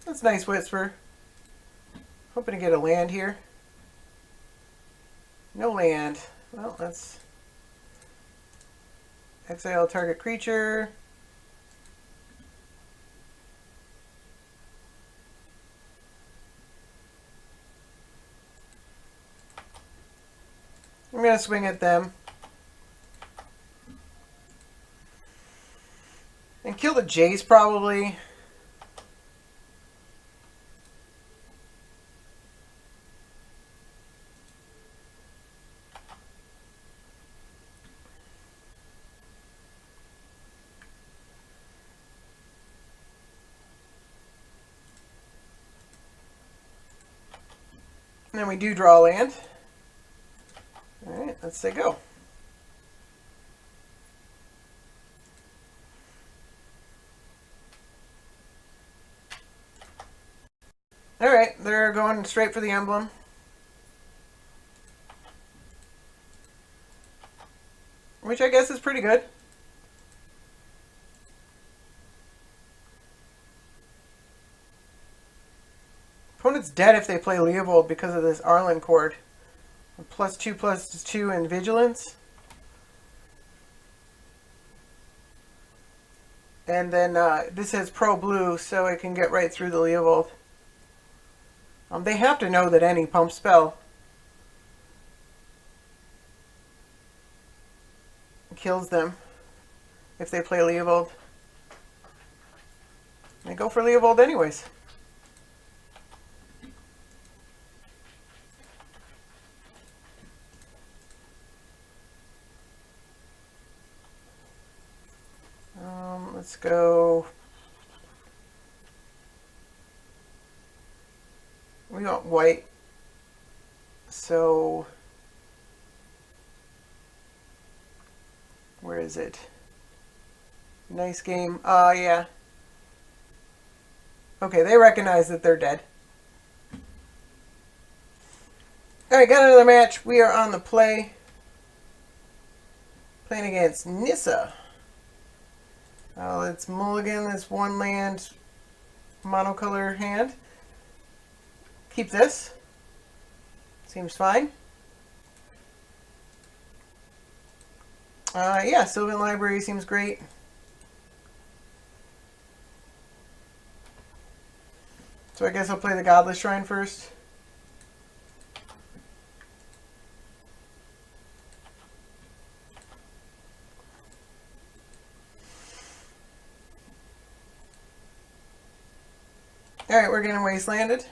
A: That's nice, Whisper. Hoping to get a land here. No land. Well, that's... Exile target creature. I'm going to swing at them. And kill the Jace, probably. And then we do draw land. Alright, let's say go. Alright, they're going straight for the emblem. Which I guess is pretty good. Opponent's dead if they play Leovold because of this Arlen cord. +2/+2 in Vigilance. And then this has Pro Blue, so it can get right through the Leovold. They have to know that any pump spell kills them if they play Leovold. They go for Leovold anyways. Let's go. We want white. So where is it? Nice game. Yeah. Okay, they recognize that they're dead. Alright, got another match. We are on the play. Playing against Nissa. Let's mulligan this one land monocolor hand. Keep this. Seems fine. Yeah, Sylvan Library seems great. So I guess I'll play the Godless Shrine first. Alright, we're getting wastelanded.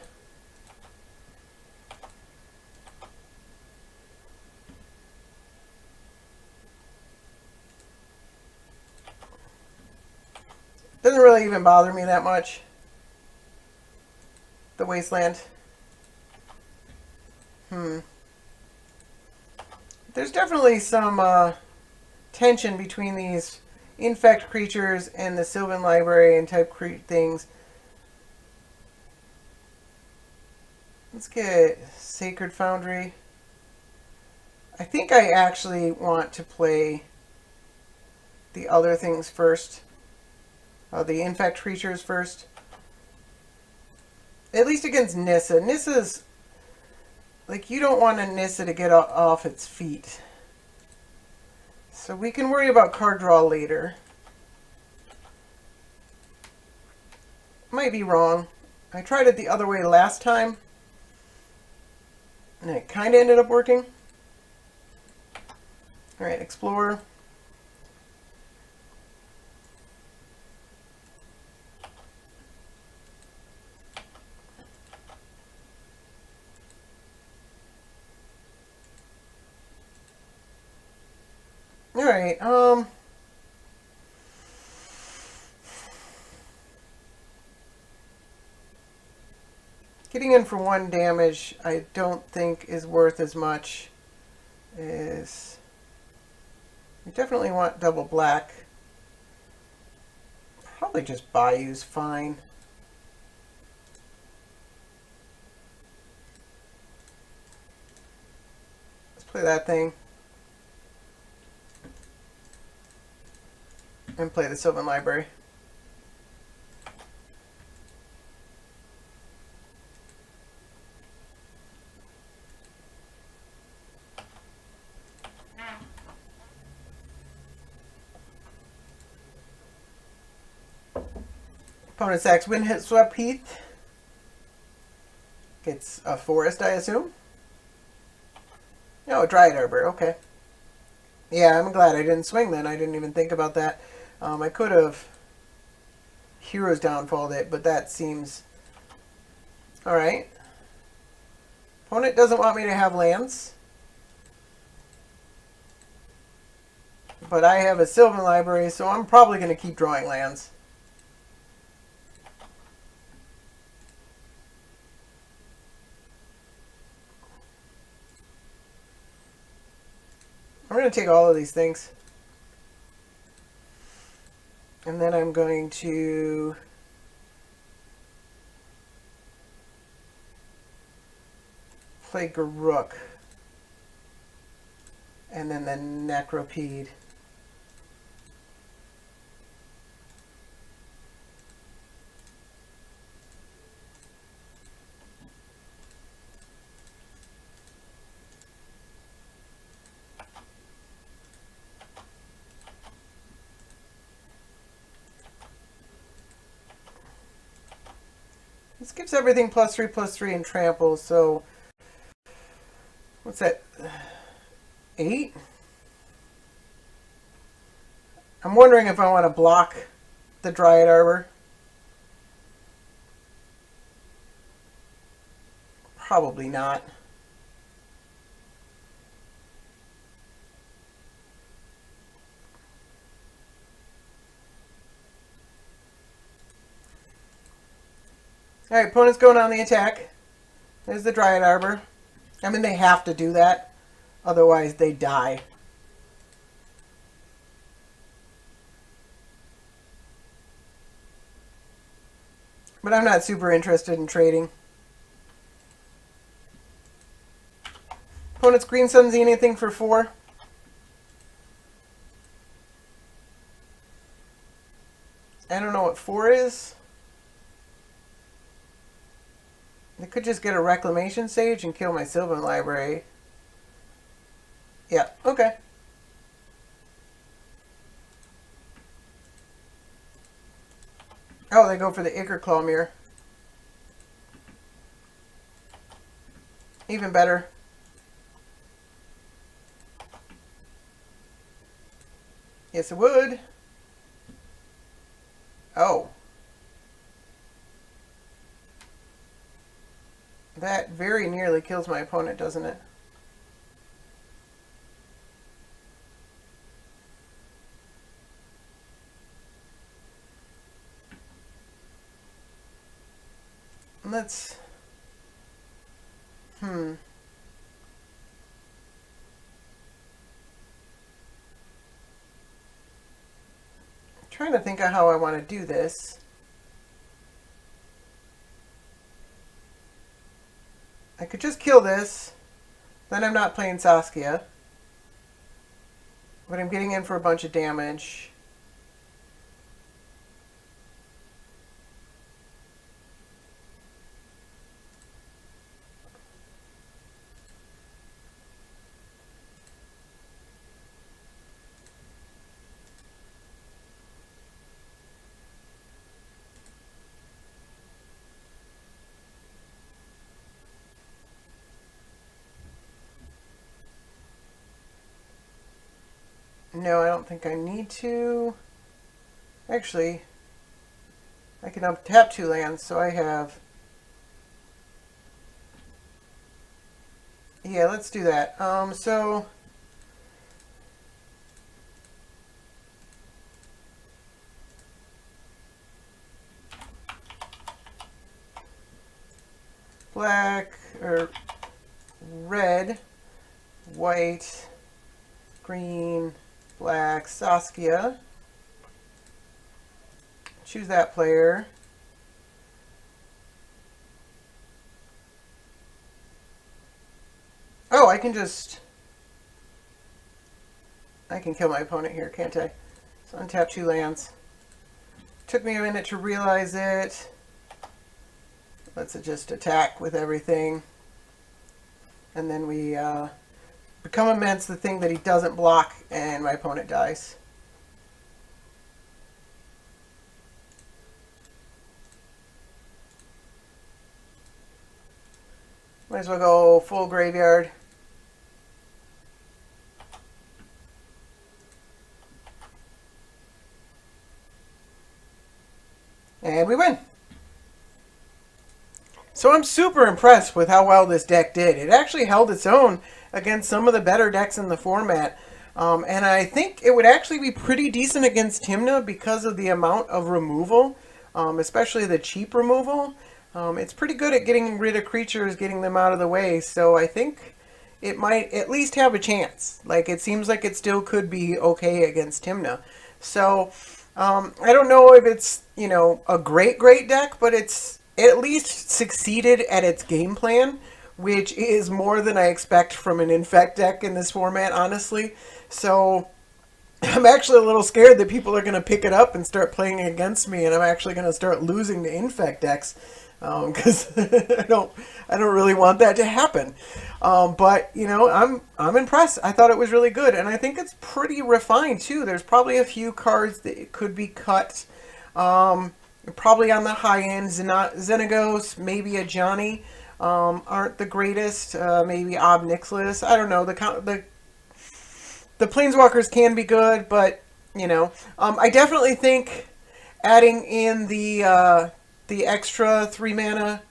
A: Doesn't really even bother me that much. The wasteland. There's definitely some tension between these infect creatures and the Sylvan Library and type things. Let's get Sacred Foundry. I think I actually want to play the other things first. The infect creatures first. At least against Nissa. Nissa's... like, you don't want a Nissa to get off its feet. So we can worry about card draw later. Might be wrong. I tried it the other way last time. And it kind of ended up working. Alright, Explorer. Alright, getting in for 1 damage I don't think is worth as much as... we definitely want double black. Probably just Bayou's fine. Let's play that thing. And play the Sylvan Library. Opponent sacks Windswept Heath. Gets a forest, I assume. Oh, Dryad Arbor, okay. Yeah, I'm glad I didn't swing then. I didn't even think about that. I could have Hero's Downfalled it, but that seems... Alright. Opponent doesn't want me to have lands. But I have a Sylvan Library, so I'm probably going to keep drawing lands. I'm going to take all of these things. And then I'm going to... play Garruk. And then the Necropede. This gives everything +3/+3 and trample, so what's that? 8? I'm wondering if I want to block the Dryad Arbor. Probably not. Alright, opponent's going on the attack. There's the Dryad Arbor. I mean, they have to do that. Otherwise, they die. But I'm not super interested in trading. Opponent's green sun's anything for 4. I don't know what 4 is. They could just get a Reclamation Sage and kill my Sylvan Library. Yeah, okay. Oh, they go for the Ichor Claw Mirror. Even better. Yes, it would. Oh. That very nearly kills my opponent, doesn't it? Let's... I'm trying to think of how I want to do this. I could just kill this. Then I'm not playing Saskia. But I'm getting in for a bunch of damage. No, I don't think I need to. Actually, I can untap 2 lands, so I have... Yeah, let's do that. So... Black, or red, white, green, black, Saskia. Choose that player. Oh, I can kill my opponent here, can't I? So untap 2 lands. Took me a minute to realize it. Let's just attack with everything. And then we become immense, the thing that he doesn't block, and my opponent dies. Might as well go full graveyard. And we win. So I'm super impressed with how well this deck did. It actually held its own against some of the better decks in the format. And I think it would actually be pretty decent against Tymna because of the amount of removal, especially the cheap removal. It's pretty good at getting rid of creatures, getting them out of the way. So I think it might at least have a chance. Like, it seems like it still could be okay against Tymna. So I don't know if it's, you know, a great deck, but it's at least succeeded at its game plan, which is more than I expect from an Infect deck in this format, honestly. So I'm actually a little scared that people are going to pick it up and start playing against me, and I'm actually going to start losing to Infect decks because I don't really want that to happen. But you know, I'm impressed. I thought it was really good, and I think it's pretty refined too. There's probably a few cards that could be cut. Probably on the high end, Xenagos, maybe a Johnny, aren't the greatest. Maybe Ob Nixilis. I don't know. The Planeswalkers can be good, but you know, I definitely think adding in the extra 3 mana,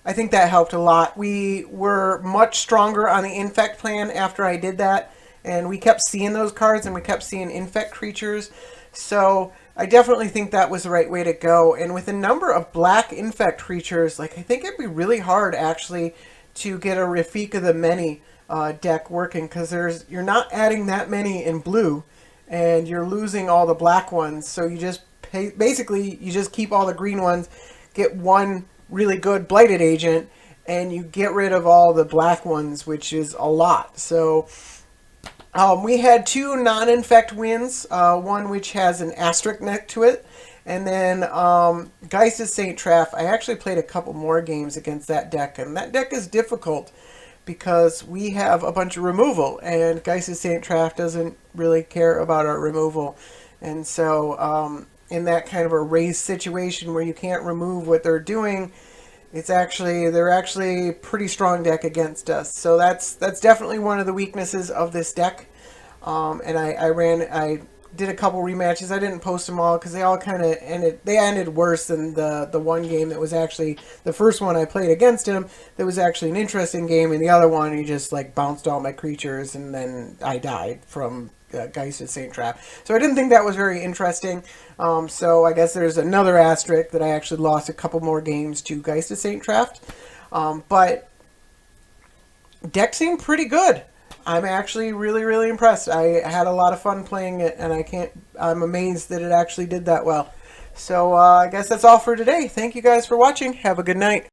A: I think that helped a lot. We were much stronger on the Infect plan after I did that, and we kept seeing those cards, and we kept seeing Infect creatures. So I definitely think that was the right way to go. And with a number of black Infect creatures, like, I think it'd be really hard actually to get a Rafika the Many deck working, because you're not adding that many in blue, and you're losing all the black ones. So you just basically you just keep all the green ones, get one really good Blighted Agent, and you get rid of all the black ones, which is a lot. So we had 2 non-Infect wins, one which has an asterisk next to it, and then Geist of St. Traft. I actually played a couple more games against that deck, and that deck is difficult because we have a bunch of removal, and Geist of St. Traft doesn't really care about our removal. And so in that kind of a race situation where you can't remove what they're doing, they're actually a pretty strong deck against us. So that's definitely one of the weaknesses of this deck. And I did a couple rematches. I didn't post them all because they all kind of ended worse than the one game that was actually the first one I played against him. That was actually an interesting game, and the other one he just like bounced all my creatures, and then I died from Geist of St. Traft. So I didn't think that was very interesting. So I guess there's another asterisk that I actually lost a couple more games to Geist of St. Traft. But deck seemed pretty good. I'm actually really impressed. I had a lot of fun playing it, and I'm amazed that it actually did that well. So I guess that's all for today. Thank you guys for watching. Have a good night.